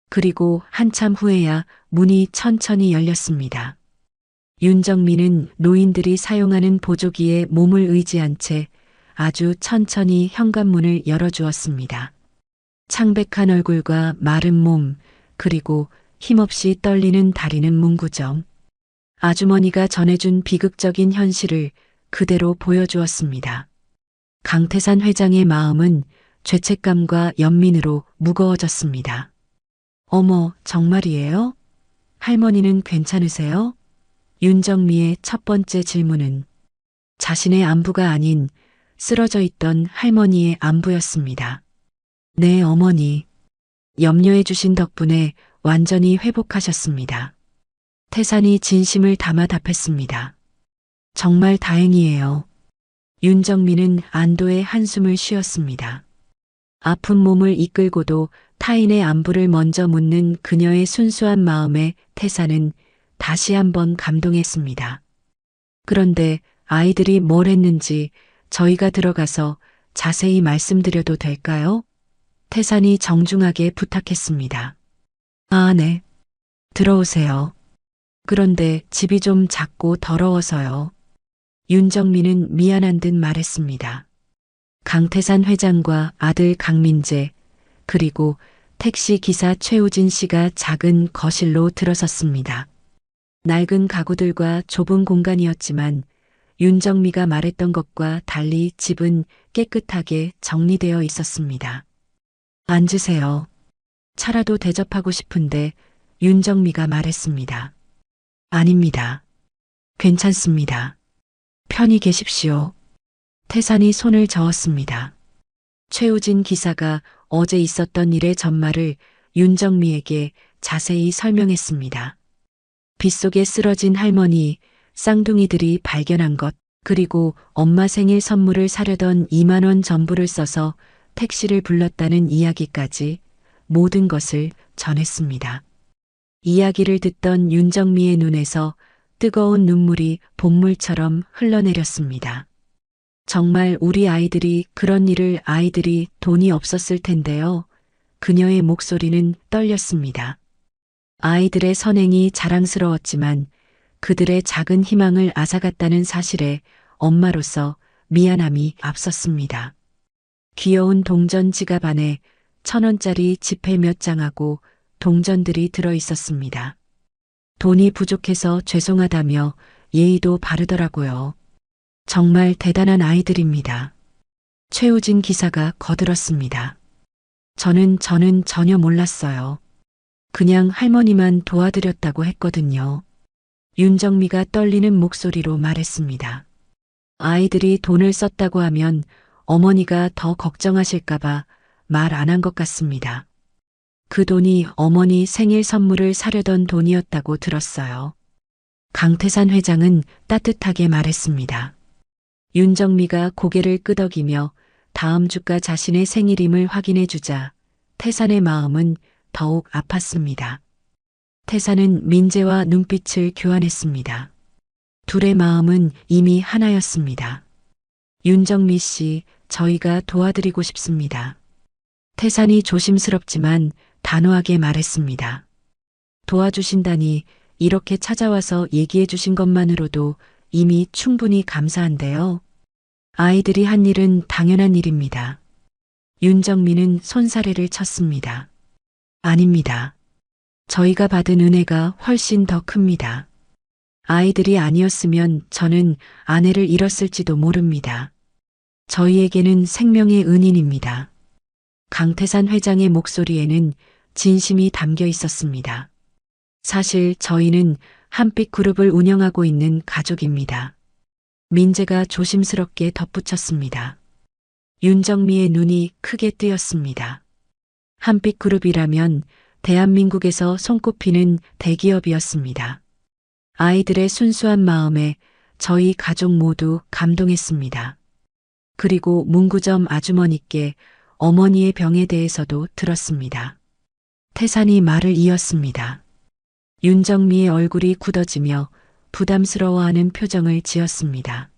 그리고 한참 후에야 문이 천천히 열렸습니다. 윤정민은 노인들이 사용하는 보조기에 몸을 의지한 채 아주 천천히 현관문을 열어주었습니다. 창백한 얼굴과 마른 몸, 그리고 힘없이 떨리는 다리는 문구점. 아주머니가 전해준 비극적인 현실을 그대로 보여주었습니다. 강태산 회장의 마음은 죄책감과 연민으로 무거워졌습니다. 어머, 정말이에요? 할머니는 괜찮으세요? 윤정미의 첫 번째 질문은 자신의 안부가 아닌 쓰러져 있던 할머니의 안부였습니다. 네, 어머니. 염려해 주신 덕분에 완전히 회복하셨습니다. 태산이 진심을 담아 답했습니다. 정말 다행이에요. 윤정민은 안도의 한숨을 쉬었습니다. 아픈 몸을 이끌고도 타인의 안부를 먼저 묻는 그녀의 순수한 마음에 태산은 다시 한번 감동했습니다. 그런데 아이들이 뭘 했는지 저희가 들어가서 자세히 말씀드려도 될까요? 태산이 정중하게 부탁했습니다. 아, 네. 들어오세요. 그런데 집이 좀 작고 더러워서요. 윤정민은 미안한 듯 말했습니다. 강태산 회장과 아들 강민재, 그리고 택시 기사 최우진 씨가 작은 거실로 들어섰습니다. 낡은 가구들과 좁은 공간이었지만 윤정미가 말했던 것과 달리 집은 깨끗하게 정리되어 있었습니다. 앉으세요. 차라도 대접하고 싶은데 윤정미가 말했습니다. 아닙니다. 괜찮습니다. 편히 계십시오. 태산이 손을 저었습니다. 최우진 기사가 어제 있었던 일의 전말을 윤정미에게 자세히 설명했습니다. 빗속에 쓰러진 할머니, 쌍둥이들이 발견한 것, 그리고 엄마 생일 선물을 사려던 2만 원 전부를 써서 택시를 불렀다는 이야기까지 모든 것을 전했습니다. 이야기를 듣던 윤정미의 눈에서 뜨거운 눈물이 봇물처럼 흘러내렸습니다. 정말 우리 아이들이 그런 일을 아이들이 돈이 없었을 텐데요. 그녀의 목소리는 떨렸습니다. 아이들의 선행이 자랑스러웠지만 그들의 작은 희망을 앗아갔다는 사실에 엄마로서 미안함이 앞섰습니다. 귀여운 동전 지갑 안에 1,000원짜리 지폐 몇 장하고 동전들이 들어 있었습니다. 돈이 부족해서 죄송하다며 예의도 바르더라고요. 정말 대단한 아이들입니다. 최우진 기사가 거들었습니다. 저는 전혀 몰랐어요. 그냥 할머니만 도와드렸다고 했거든요. 윤정미가 떨리는 목소리로 말했습니다. 아이들이 돈을 썼다고 하면 어머니가 더 걱정하실까봐 말 안 한 것 같습니다. 그 돈이 어머니 생일 선물을 사려던 돈이었다고 들었어요. 강태산 회장은 따뜻하게 말했습니다. 윤정미가 고개를 끄덕이며 다음 주가 자신의 생일임을 확인해 주자 태산의 마음은 더욱 아팠습니다. 태산은 민재와 눈빛을 교환했습니다. 둘의 마음은 이미 하나였습니다. 윤정미 씨, 저희가 도와드리고 싶습니다. 태산이 조심스럽지만 단호하게 말했습니다. 도와주신다니 이렇게 찾아와서 얘기해 주신 것만으로도 이미 충분히 감사한데요. 아이들이 한 일은 당연한 일입니다. 윤정미는 손사래를 쳤습니다. 아닙니다. 저희가 받은 은혜가 훨씬 더 큽니다. 아이들이 아니었으면 저는 아내를 잃었을지도 모릅니다. 저희에게는 생명의 은인입니다. 강태산 회장의 목소리에는 진심이 담겨 있었습니다. 사실 저희는 한빛그룹을 운영하고 있는 가족입니다. 민재가 조심스럽게 덧붙였습니다. 윤정미의 눈이 크게 뜨였습니다. 한빛그룹이라면 대한민국에서 손꼽히는 대기업이었습니다. 아이들의 순수한 마음에 저희 가족 모두 감동했습니다. 그리고 문구점 아주머니께 어머니의 병에 대해서도 들었습니다. 태산이 말을 이었습니다. 윤정미의 얼굴이 굳어지며 부담스러워하는 표정을 지었습니다.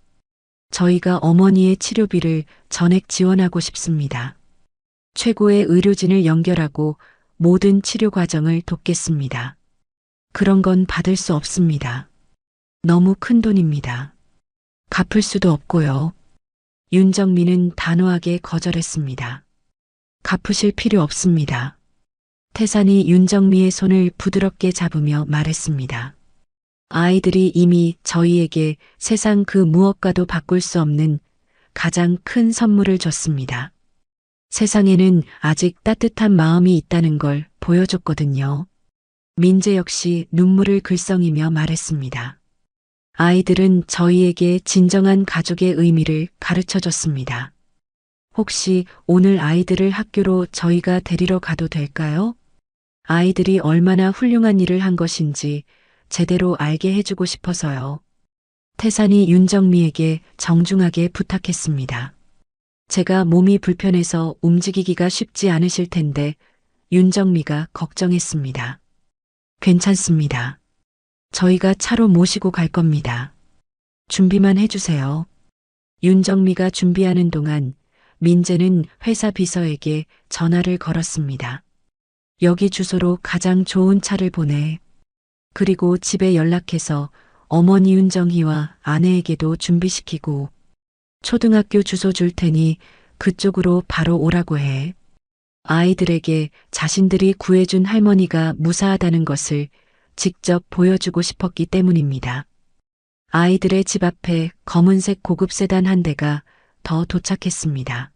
저희가 어머니의 치료비를 전액 지원하고 싶습니다. 최고의 의료진을 연결하고 모든 치료 과정을 돕겠습니다. 그런 건 받을 수 없습니다. 너무 큰 돈입니다. 갚을 수도 없고요. 윤정미는 단호하게 거절했습니다. 갚으실 필요 없습니다. 태산이 윤정미의 손을 부드럽게 잡으며 말했습니다. 아이들이 이미 저희에게 세상 그 무엇과도 바꿀 수 없는 가장 큰 선물을 줬습니다. 세상에는 아직 따뜻한 마음이 있다는 걸 보여줬거든요. 민재 역시 눈물을 글썽이며 말했습니다. 아이들은 저희에게 진정한 가족의 의미를 가르쳐 줬습니다. 혹시 오늘 아이들을 학교로 저희가 데리러 가도 될까요? 아이들이 얼마나 훌륭한 일을 한 것인지 제대로 알게 해주고 싶어서요. 태산이 윤정미에게 정중하게 부탁했습니다. 제가 몸이 불편해서 움직이기가 쉽지 않으실 텐데 윤정미가 걱정했습니다. 괜찮습니다. 저희가 차로 모시고 갈 겁니다. 준비만 해주세요. 윤정미가 준비하는 동안 민재는 회사 비서에게 전화를 걸었습니다. 여기 주소로 가장 좋은 차를 보내. 그리고 집에 연락해서 어머니 윤정희와 아내에게도 준비시키고 초등학교 주소 줄 테니 그쪽으로 바로 오라고 해. 아이들에게 자신들이 구해준 할머니가 무사하다는 것을 직접 보여주고 싶었기 때문입니다. 아이들의 집 앞에 검은색 고급 세단 한 대가 더 도착했습니다.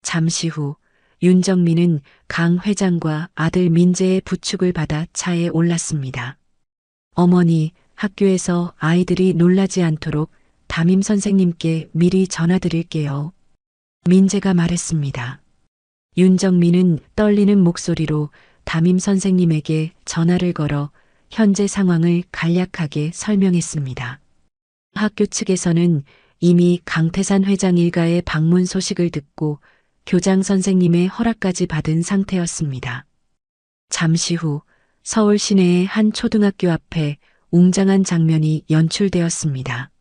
잠시 후 윤정민은 강 회장과 아들 민재의 부축을 받아 차에 올랐습니다. 어머니, 학교에서 아이들이 놀라지 않도록 담임 선생님께 미리 전화드릴게요. 민재가 말했습니다. 윤정민은 떨리는 목소리로 담임 선생님에게 전화를 걸어 현재 상황을 간략하게 설명했습니다. 학교 측에서는 이미 강태산 회장 일가의 방문 소식을 듣고 교장 선생님의 허락까지 받은 상태였습니다. 잠시 후 서울 시내의 한 초등학교 앞에 웅장한 장면이 연출되었습니다.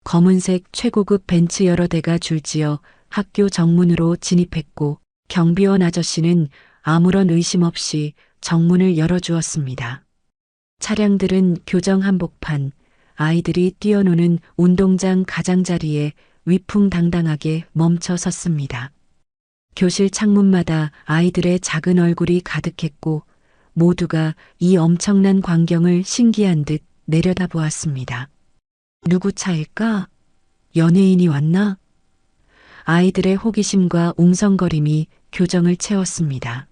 검은색 최고급 벤츠 여러 대가 줄지어 학교 정문으로 진입했고 경비원 아저씨는 아무런 의심 없이 정문을 열어주었습니다. 차량들은 교정 한복판, 아이들이 뛰어노는 운동장 가장자리에 위풍당당하게 멈춰 섰습니다. 교실 창문마다 아이들의 작은 얼굴이 가득했고 모두가 이 엄청난 광경을 신기한 듯 내려다보았습니다. 누구 차일까? 연예인이 왔나? 아이들의 호기심과 웅성거림이 교정을 채웠습니다.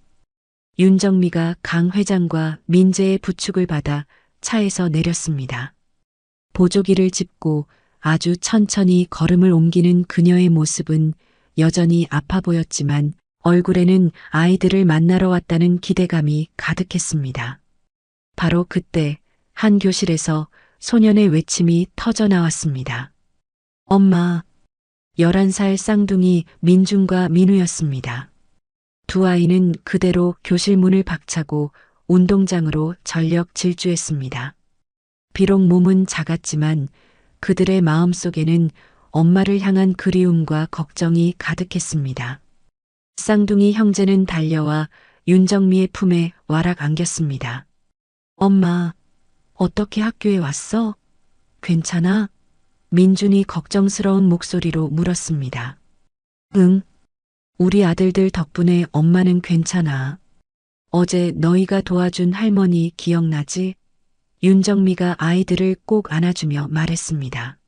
윤정미가 강 회장과 민재의 부축을 받아 차에서 내렸습니다. 보조기를 짚고 아주 천천히 걸음을 옮기는 그녀의 모습은 여전히 아파 보였지만 얼굴에는 아이들을 만나러 왔다는 기대감이 가득했습니다. 바로 그때 한 교실에서 소년의 외침이 터져 나왔습니다. 엄마, 11살 쌍둥이 민준과 민우였습니다. 두 아이는 그대로 교실 문을 박차고 운동장으로 전력 질주했습니다. 비록 몸은 작았지만 그들의 마음속에는 엄마를 향한 그리움과 걱정이 가득했습니다. 쌍둥이 형제는 달려와 윤정미의 품에 와락 안겼습니다. 엄마, 어떻게 학교에 왔어? 괜찮아? 민준이 걱정스러운 목소리로 물었습니다. 응, 우리 아들들 덕분에 엄마는 괜찮아. 어제 너희가 도와준 할머니 기억나지? 윤정미가 아이들을 꼭 안아주며 말했습니다.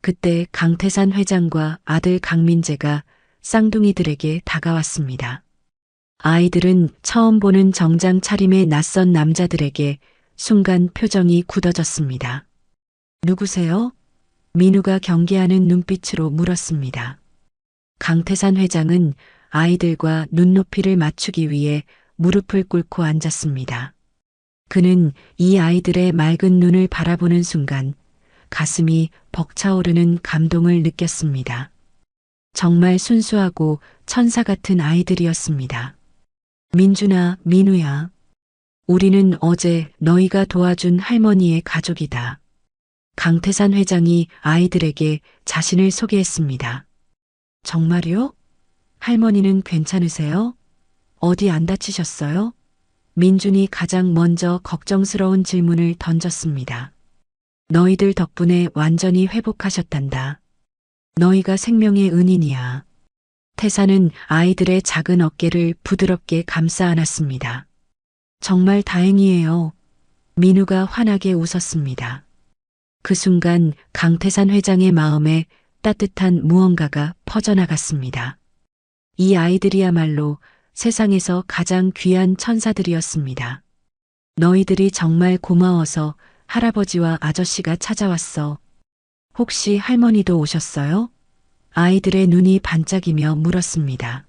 그때 강태산 회장과 아들 강민재가 쌍둥이들에게 다가왔습니다. 아이들은 처음 보는 정장 차림의 낯선 남자들에게 순간 표정이 굳어졌습니다. 누구세요? 민우가 경계하는 눈빛으로 물었습니다. 강태산 회장은 아이들과 눈높이를 맞추기 위해 무릎을 꿇고 앉았습니다. 그는 이 아이들의 맑은 눈을 바라보는 순간 가슴이 벅차오르는 감동을 느꼈습니다. 정말 순수하고 천사 같은 아이들이었습니다. 민준아, 민우야. 우리는 어제 너희가 도와준 할머니의 가족이다. 강태산 회장이 아이들에게 자신을 소개했습니다. 정말요? 할머니는 괜찮으세요? 어디 안 다치셨어요? 민준이 가장 먼저 걱정스러운 질문을 던졌습니다. 너희들 덕분에 완전히 회복하셨단다. 너희가 생명의 은인이야. 태사는 아이들의 작은 어깨를 부드럽게 감싸 안았습니다. 정말 다행이에요. 민우가 환하게 웃었습니다. 그 순간 강태산 회장의 마음에 따뜻한 무언가가 퍼져나갔습니다. 이 아이들이야말로 세상에서 가장 귀한 천사들이었습니다. 너희들이 정말 고마워서 할아버지와 아저씨가 찾아왔어. 혹시 할머니도 오셨어요? 아이들의 눈이 반짝이며 물었습니다.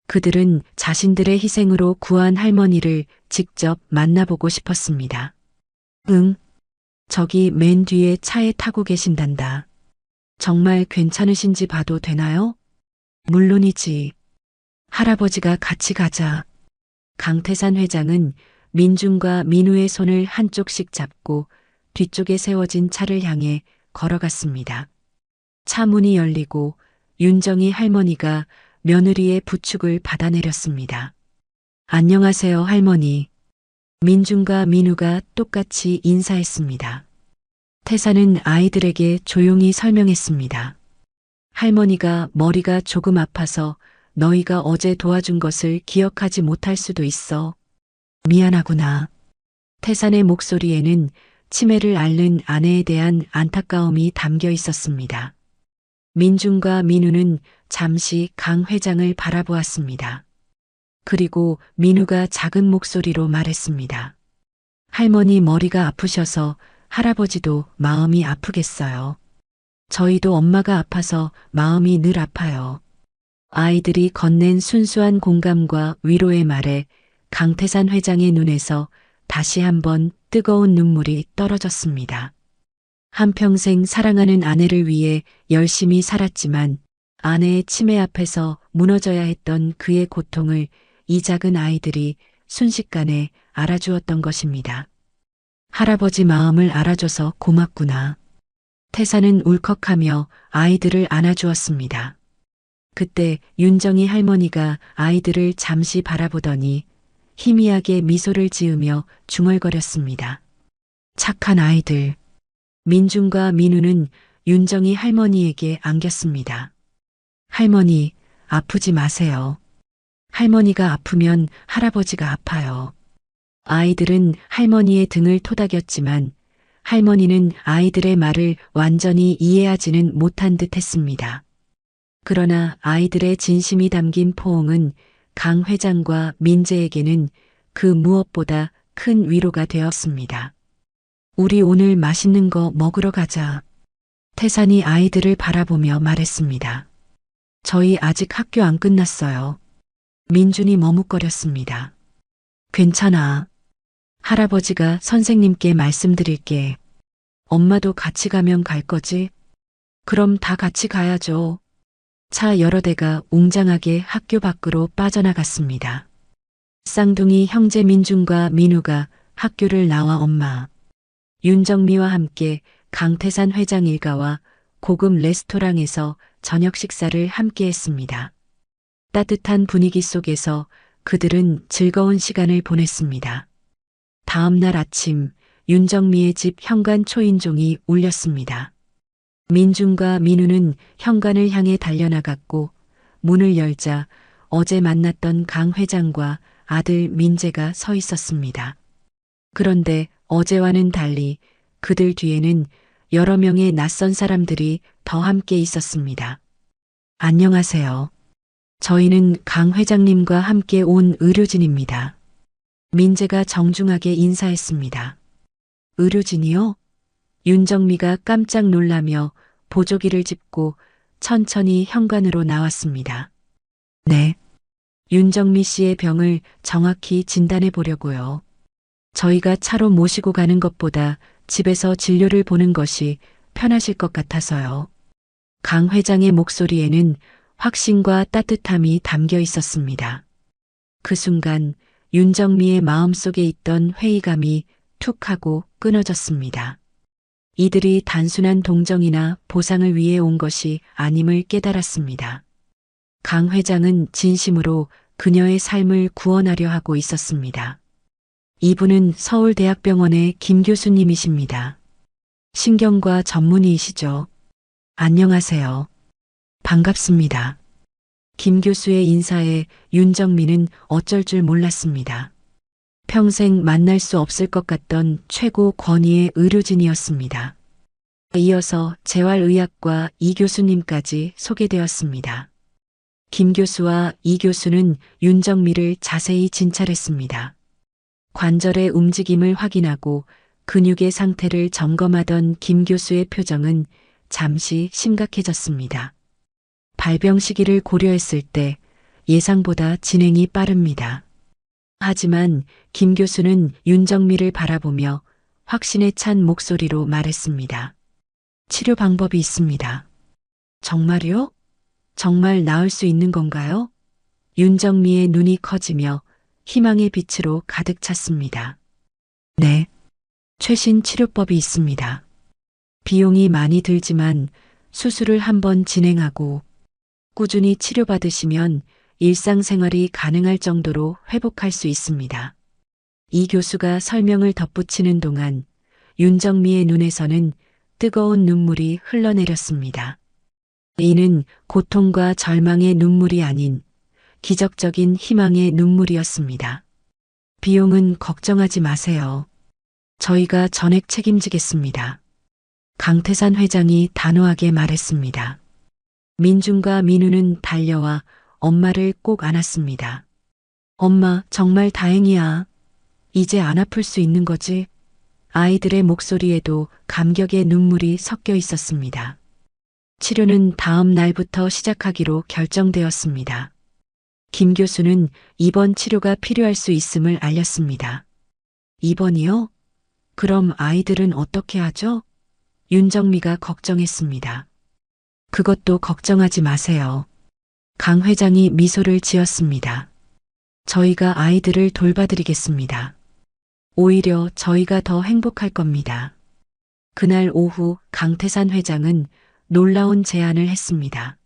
그들은 자신들의 희생으로 구한 할머니를 직접 만나보고 싶었습니다. 응, 저기 맨 뒤에 차에 타고 계신단다. 정말 괜찮으신지 봐도 되나요? 물론이지. 할아버지가 같이 가자. 강태산 회장은 민준과 민우의 손을 한쪽씩 잡고 뒤쪽에 세워진 차를 향해 걸어갔습니다. 차 문이 열리고 윤정이 할머니가 며느리의 부축을 받아내렸습니다. 안녕하세요, 할머니. 민준과 민우가 똑같이 인사했습니다. 태사는 아이들에게 조용히 설명했습니다. 할머니가 머리가 조금 아파서 너희가 어제 도와준 것을 기억하지 못할 수도 있어. 미안하구나. 태산의 목소리에는 치매를 앓는 아내에 대한 안타까움이 담겨 있었습니다. 민준과 민우는 잠시 강 회장을 바라보았습니다. 그리고 민우가 작은 목소리로 말했습니다. 할머니 머리가 아프셔서 할아버지도 마음이 아프겠어요. 저희도 엄마가 아파서 마음이 늘 아파요. 아이들이 건넨 순수한 공감과 위로의 말에 강태산 회장의 눈에서 다시 한번 뜨거운 눈물이 떨어졌습니다. 한평생 사랑하는 아내를 위해 열심히 살았지만 아내의 치매 앞에서 무너져야 했던 그의 고통을 이 작은 아이들이 순식간에 알아주었던 것입니다. 할아버지 마음을 알아줘서 고맙구나. 태사는 울컥하며 아이들을 안아주었습니다. 그때 윤정이 할머니가 아이들을 잠시 바라보더니 희미하게 미소를 지으며 중얼거렸습니다. 착한 아이들. 민중과 민우는 윤정이 할머니에게 안겼습니다. 할머니, 아프지 마세요. 할머니가 아프면 할아버지가 아파요. 아이들은 할머니의 등을 토닥였지만 할머니는 아이들의 말을 완전히 이해하지는 못한 듯 했습니다. 그러나 아이들의 진심이 담긴 포옹은 강 회장과 민재에게는 그 무엇보다 큰 위로가 되었습니다. 우리 오늘 맛있는 거 먹으러 가자. 태산이 아이들을 바라보며 말했습니다. 저희 아직 학교 안 끝났어요. 민준이 머뭇거렸습니다. 괜찮아. 할아버지가 선생님께 말씀드릴게. 엄마도 같이 가면 갈 거지? 그럼 다 같이 가야죠. 차 여러 대가 웅장하게 학교 밖으로 빠져나갔습니다. 쌍둥이 형제 민준과 민우가 학교를 나와 엄마, 윤정미와 함께 강태산 회장 일가와 고급 레스토랑에서 저녁 식사를 함께 했습니다. 따뜻한 분위기 속에서 그들은 즐거운 시간을 보냈습니다. 다음 날 아침 윤정미의 집 현관 초인종이 울렸습니다. 민준과 민우는 현관을 향해 달려나갔고 문을 열자 어제 만났던 강 회장과 아들 민재가 서 있었습니다. 그런데 어제와는 달리 그들 뒤에는 여러 명의 낯선 사람들이 더 함께 있었습니다. 안녕하세요. 저희는 강 회장님과 함께 온 의료진입니다. 민재가 정중하게 인사했습니다. 의료진이요? 윤정미가 깜짝 놀라며 보조기를 짚고 천천히 현관으로 나왔습니다. 네. 윤정미 씨의 병을 정확히 진단해 보려고요. 저희가 차로 모시고 가는 것보다 집에서 진료를 보는 것이 편하실 것 같아서요. 강 회장의 목소리에는 확신과 따뜻함이 담겨 있었습니다. 그 순간 윤정미의 마음속에 있던 회의감이 툭 하고 끊어졌습니다. 이들이 단순한 동정이나 보상을 위해 온 것이 아님을 깨달았습니다. 강 회장은 진심으로 그녀의 삶을 구원하려 하고 있었습니다. 이분은 서울대학병원의 김 교수님이십니다. 신경과 전문의이시죠. 안녕하세요. 반갑습니다. 김 교수의 인사에 윤정미는 어쩔 줄 몰랐습니다. 평생 만날 수 없을 것 같던 최고 권위의 의료진이었습니다. 이어서 재활의학과 이 교수님까지 소개되었습니다. 김 교수와 이 교수는 윤정미를 자세히 진찰했습니다. 관절의 움직임을 확인하고 근육의 상태를 점검하던 김 교수의 표정은 잠시 심각해졌습니다. 발병 시기를 고려했을 때 예상보다 진행이 빠릅니다. 하지만 김 교수는 윤정미를 바라보며 확신에 찬 목소리로 말했습니다. 치료 방법이 있습니다. 정말요? 정말 나을 수 있는 건가요? 윤정미의 눈이 커지며 희망의 빛으로 가득 찼습니다. 네. 최신 치료법이 있습니다. 비용이 많이 들지만 수술을 한번 진행하고 꾸준히 치료받으시면 일상생활이 가능할 정도로 회복할 수 있습니다. 이 교수가 설명을 덧붙이는 동안 윤정미의 눈에서는 뜨거운 눈물이 흘러내렸습니다. 이는 고통과 절망의 눈물이 아닌 기적적인 희망의 눈물이었습니다. 비용은 걱정하지 마세요. 저희가 전액 책임지겠습니다. 강태산 회장이 단호하게 말했습니다. 민준과 민우는 달려와 엄마를 꼭 안았습니다. 엄마, 정말 다행이야. 이제 안 아플 수 있는 거지? 아이들의 목소리에도 감격의 눈물이 섞여 있었습니다. 치료는 다음 날부터 시작하기로 결정되었습니다. 김 교수는 입원 치료가 필요할 수 있음을 알렸습니다. 입원이요? 그럼 아이들은 어떻게 하죠? 윤정미가 걱정했습니다. 그것도 걱정하지 마세요. 강 회장이 미소를 지었습니다. 저희가 아이들을 돌봐드리겠습니다. 오히려 저희가 더 행복할 겁니다. 그날 오후 강태산 회장은 놀라운 제안을 했습니다.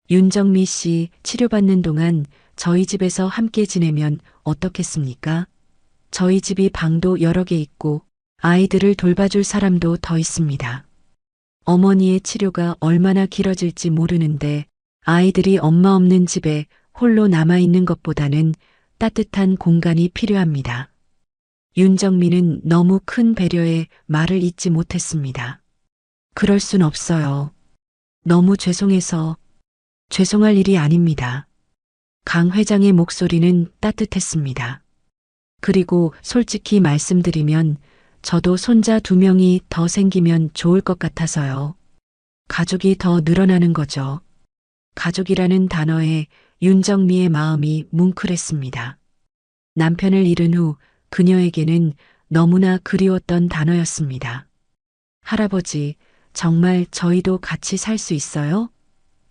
윤정미 씨 치료받는 동안 저희 집에서 함께 지내면 어떻겠습니까? 저희 집이 방도 여러 개 있고 아이들을 돌봐줄 사람도 더 있습니다. 어머니의 치료가 얼마나 길어질지 모르는데 아이들이 엄마 없는 집에 홀로 남아있는 것보다는 따뜻한 공간이 필요합니다. 윤정미는 너무 큰 배려에 말을 잇지 못했습니다. 그럴 순 없어요. 너무 죄송해서. 죄송할 일이 아닙니다. 강 회장의 목소리는 따뜻했습니다. 그리고 솔직히 말씀드리면 저도 손자 2명이 더 생기면 좋을 것 같아서요. 가족이 더 늘어나는 거죠. 가족이라는 단어에 윤정미의 마음이 뭉클했습니다. 남편을 잃은 후 그녀에게는 너무나 그리웠던 단어였습니다. 할아버지, 정말 저희도 같이 살 수 있어요?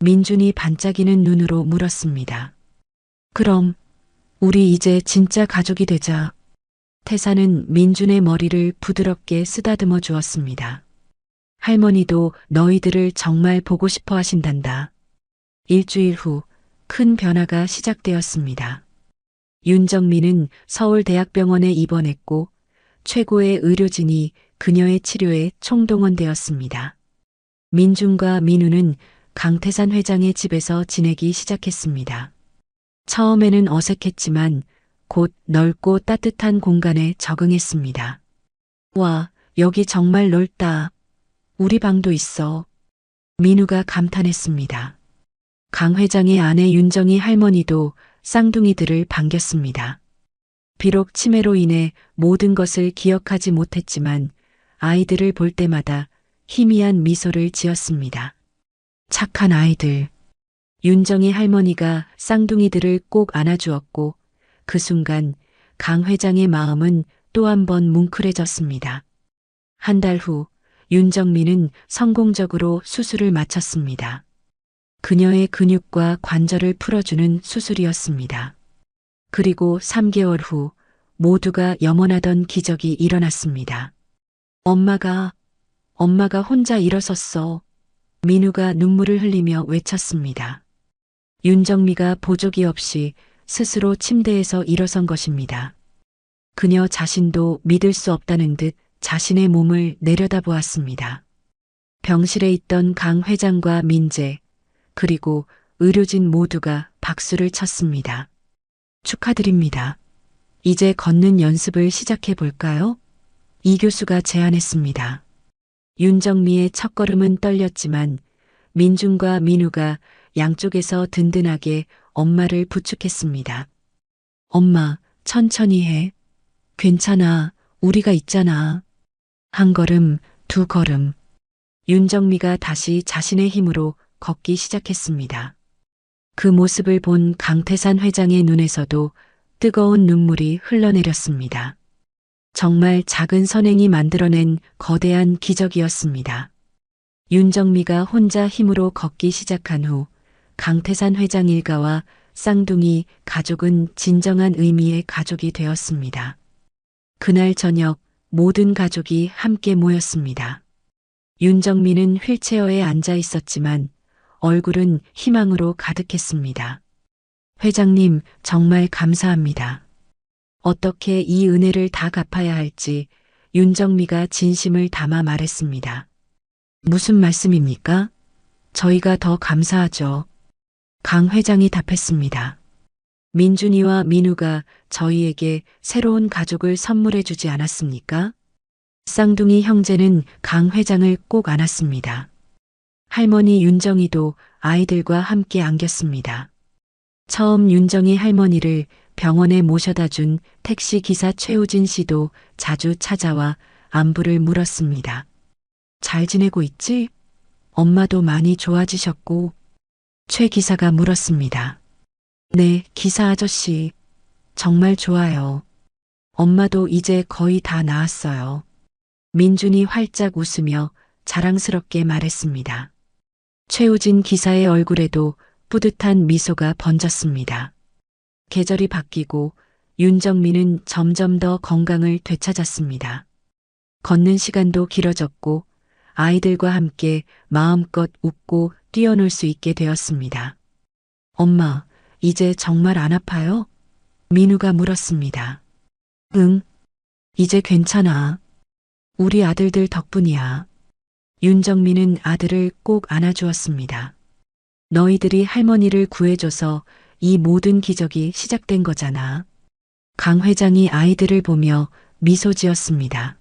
민준이 반짝이는 눈으로 물었습니다. 그럼, 우리 이제 진짜 가족이 되자. 태사는 민준의 머리를 부드럽게 쓰다듬어 주었습니다. 할머니도 너희들을 정말 보고 싶어 하신단다. 일주일 후 큰 변화가 시작되었습니다. 윤정미는 서울대학병원에 입원했고 최고의 의료진이 그녀의 치료에 총동원되었습니다. 민준과 민우는 강태산 회장의 집에서 지내기 시작했습니다. 처음에는 어색했지만 곧 넓고 따뜻한 공간에 적응했습니다. 와, 여기 정말 넓다. 우리 방도 있어. 민우가 감탄했습니다. 강 회장의 아내 윤정희 할머니도 쌍둥이들을 반겼습니다. 비록 치매로 인해 모든 것을 기억하지 못했지만 아이들을 볼 때마다 희미한 미소를 지었습니다. 착한 아이들. 윤정희 할머니가 쌍둥이들을 꼭 안아주었고 그 순간 강 회장의 마음은 또 한 번 뭉클해졌습니다. 한 달 후 윤정미는 성공적으로 수술을 마쳤습니다. 그녀의 근육과 관절을 풀어주는 수술이었습니다. 그리고 3개월 후 모두가 염원하던 기적이 일어났습니다. 엄마가 혼자 일어섰어. 민우가 눈물을 흘리며 외쳤습니다. 윤정미가 보조기 없이 스스로 침대에서 일어선 것입니다. 그녀 자신도 믿을 수 없다는 듯 자신의 몸을 내려다보았습니다. 병실에 있던 강 회장과 민재, 그리고 의료진 모두가 박수를 쳤습니다. 축하드립니다. 이제 걷는 연습을 시작해 볼까요? 이 교수가 제안했습니다. 윤정미의 첫걸음은 떨렸지만 민준과 민우가 양쪽에서 든든하게 엄마를 부축했습니다. 엄마, 천천히 해. 괜찮아. 우리가 있잖아. 한 걸음, 2걸음. 윤정미가 다시 자신의 힘으로 걷기 시작했습니다. 그 모습을 본 강태산 회장의 눈에서도 뜨거운 눈물이 흘러내렸습니다. 정말 작은 선행이 만들어낸 거대한 기적이었습니다. 윤정미가 혼자 힘으로 걷기 시작한 후 강태산 회장 일가와 쌍둥이 가족은 진정한 의미의 가족이 되었습니다. 그날 저녁 모든 가족이 함께 모였습니다. 윤정미는 휠체어에 앉아 있었지만 얼굴은 희망으로 가득했습니다. 회장님, 정말 감사합니다. 어떻게 이 은혜를 다 갚아야 할지 윤정미가 진심을 담아 말했습니다. 무슨 말씀입니까? 저희가 더 감사하죠. 강 회장이 답했습니다. 민준이와 민우가 저희에게 새로운 가족을 선물해 주지 않았습니까? 쌍둥이 형제는 강 회장을 꼭 안았습니다. 할머니 윤정이도 아이들과 함께 안겼습니다. 처음 윤정이 할머니를 병원에 모셔다 준 택시 기사 최우진 씨도 자주 찾아와 안부를 물었습니다. 잘 지내고 있지? 엄마도 많이 좋아지셨고. 최 기사가 물었습니다. 네, 기사 아저씨. 정말 좋아요. 엄마도 이제 거의 다 나았어요. 민준이 활짝 웃으며 자랑스럽게 말했습니다. 최우진 기사의 얼굴에도 뿌듯한 미소가 번졌습니다. 계절이 바뀌고 윤정민은 점점 더 건강을 되찾았습니다. 걷는 시간도 길어졌고 아이들과 함께 마음껏 웃고 뛰어놀 수 있게 되었습니다. 엄마, 이제 정말 안 아파요? 민우가 물었습니다. 응, 이제 괜찮아. 우리 아들들 덕분이야. 윤정민은 아들을 꼭 안아주었습니다. 너희들이 할머니를 구해줘서 이 모든 기적이 시작된 거잖아. 강 회장이 아이들을 보며 미소 지었습니다.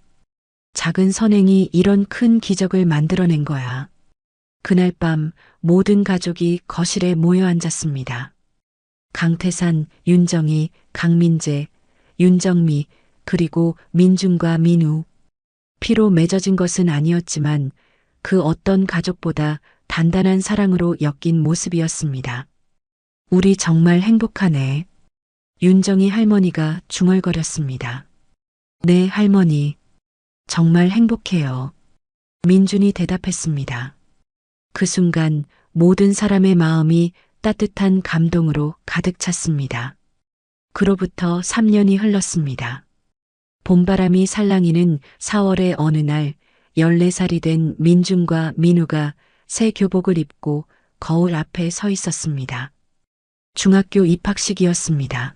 작은 선행이 이런 큰 기적을 만들어낸 거야. 그날 밤 모든 가족이 거실에 모여 앉았습니다. 강태산, 윤정희, 강민재, 윤정미, 그리고 민준과 민우. 피로 맺어진 것은 아니었지만 그 어떤 가족보다 단단한 사랑으로 엮인 모습이었습니다. 우리 정말 행복하네. 윤정희 할머니가 중얼거렸습니다. 네, 할머니. 정말 행복해요. 민준이 대답했습니다. 그 순간 모든 사람의 마음이 따뜻한 감동으로 가득 찼습니다. 그로부터 3년이 흘렀습니다. 봄바람이 살랑이는 4월의 어느 날 14살이 된 민준과 민우가 새 교복을 입고 거울 앞에 서 있었습니다. 중학교 입학식이었습니다.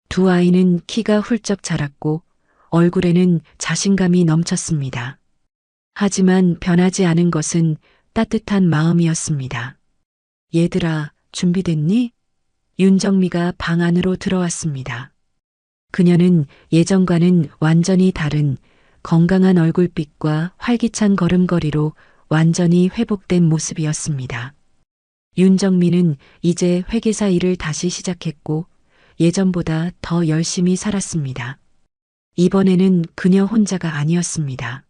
두 아이는 키가 훌쩍 자랐고 얼굴에는 자신감이 넘쳤습니다. 하지만 변하지 않은 것은 따뜻한 마음이었습니다. 얘들아, 준비됐니? 윤정미가 방 안으로 들어왔습니다. 그녀는 예전과는 완전히 다른 건강한 얼굴빛과 활기찬 걸음걸이로 완전히 회복된 모습이었습니다. 윤정미는 이제 회계사 일을 다시 시작했고 예전보다 더 열심히 살았습니다. 이번에는 그녀 혼자가 아니었습니다.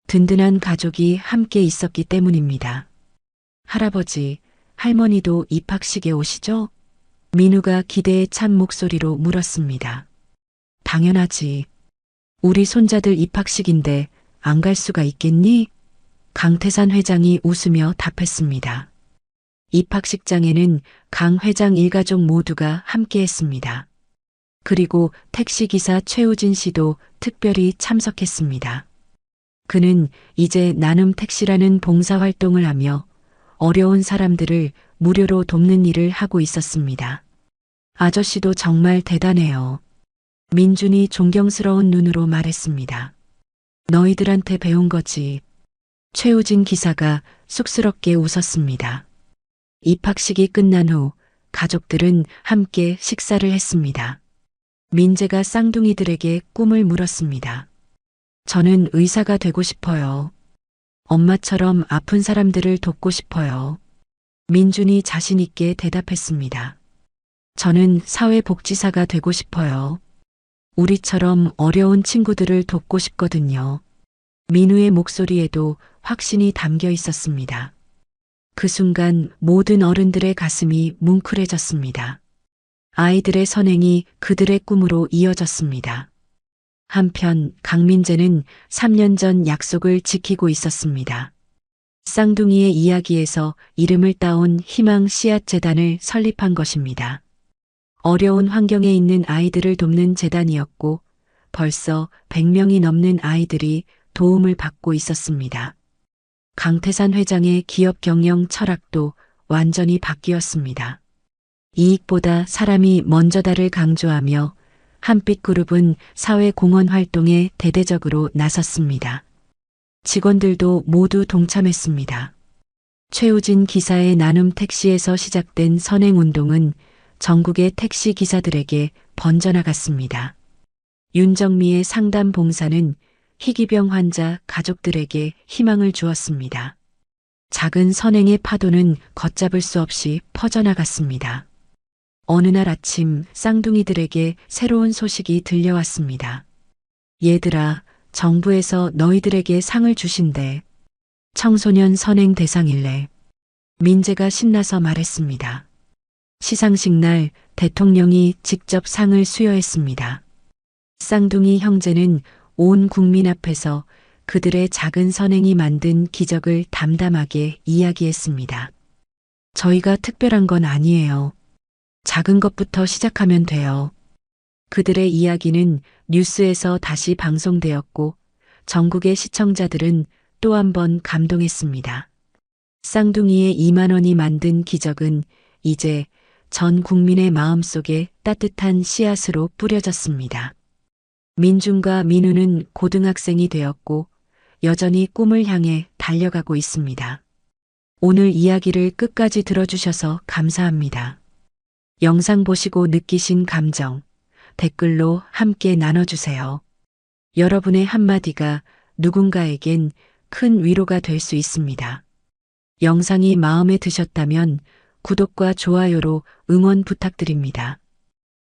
든든한 가족이 함께 있었기 때문입니다. 할아버지, 할머니도 입학식에 오시죠? 민우가 기대에 찬 목소리로 물었습니다. 당연하지. 우리 손자들 입학식인데 안 갈 수가 있겠니? 강태산 회장이 웃으며 답했습니다. 입학식장에는 강 회장 일가족 모두가 함께했습니다. 그리고 택시기사 최우진 씨도 특별히 참석했습니다. 그는 이제 나눔 택시라는 봉사활동을 하며 어려운 사람들을 무료로 돕는 일을 하고 있었습니다. 아저씨도 정말 대단해요. 민준이 존경스러운 눈으로 말했습니다. 너희들한테 배운 거지. 최우진 기사가 쑥스럽게 웃었습니다. 입학식이 끝난 후 가족들은 함께 식사를 했습니다. 민재가 쌍둥이들에게 꿈을 물었습니다. 저는 의사가 되고 싶어요. 엄마처럼 아픈 사람들을 돕고 싶어요. 민준이 자신 있게 대답했습니다. 저는 사회복지사가 되고 싶어요. 우리처럼 어려운 친구들을 돕고 싶거든요. 민우의 목소리에도 확신이 담겨 있었습니다. 그 순간 모든 어른들의 가슴이 뭉클해졌습니다. 아이들의 선행이 그들의 꿈으로 이어졌습니다. 한편 강민재는 3년 전 약속을 지키고 있었습니다. 쌍둥이의 이야기에서 이름을 따온 희망 씨앗 재단을 설립한 것입니다. 어려운 환경에 있는 아이들을 돕는 재단이었고 벌써 100명이 넘는 아이들이 도움을 받고 있었습니다. 강태산 회장의 기업 경영 철학도 완전히 바뀌었습니다. 이익보다 사람이 먼저다를 강조하며 한빛그룹은 사회공헌 활동에 대대적으로 나섰습니다. 직원들도 모두 동참했습니다. 최우진 기사의 나눔 택시에서 시작된 선행운동은 전국의 택시 기사들에게 번져나갔습니다. 윤정미의 상담 봉사는 희귀병 환자 가족들에게 희망을 주었습니다. 작은 선행의 파도는 걷잡을 수 없이 퍼져나갔습니다. 어느 날 아침 쌍둥이들에게 새로운 소식이 들려왔습니다. 얘들아, 정부에서 너희들에게 상을 주신대. 청소년 선행 대상일래. 민재가 신나서 말했습니다. 시상식 날 대통령이 직접 상을 수여했습니다. 쌍둥이 형제는 온 국민 앞에서 그들의 작은 선행이 만든 기적을 담담하게 이야기했습니다. 저희가 특별한 건 아니에요. 작은 것부터 시작하면 돼요. 그들의 이야기는 뉴스에서 다시 방송되었고 전국의 시청자들은 또 한 번 감동했습니다. 쌍둥이의 2만 원이 만든 기적은 이제 전 국민의 마음속에 따뜻한 씨앗으로 뿌려졌습니다. 민준과 민우는 고등학생이 되었고 여전히 꿈을 향해 달려가고 있습니다. 오늘 이야기를 끝까지 들어주셔서 감사합니다. 영상 보시고 느끼신 감정, 댓글로 함께 나눠주세요. 여러분의 한마디가 누군가에겐 큰 위로가 될 수 있습니다. 영상이 마음에 드셨다면 구독과 좋아요로 응원 부탁드립니다.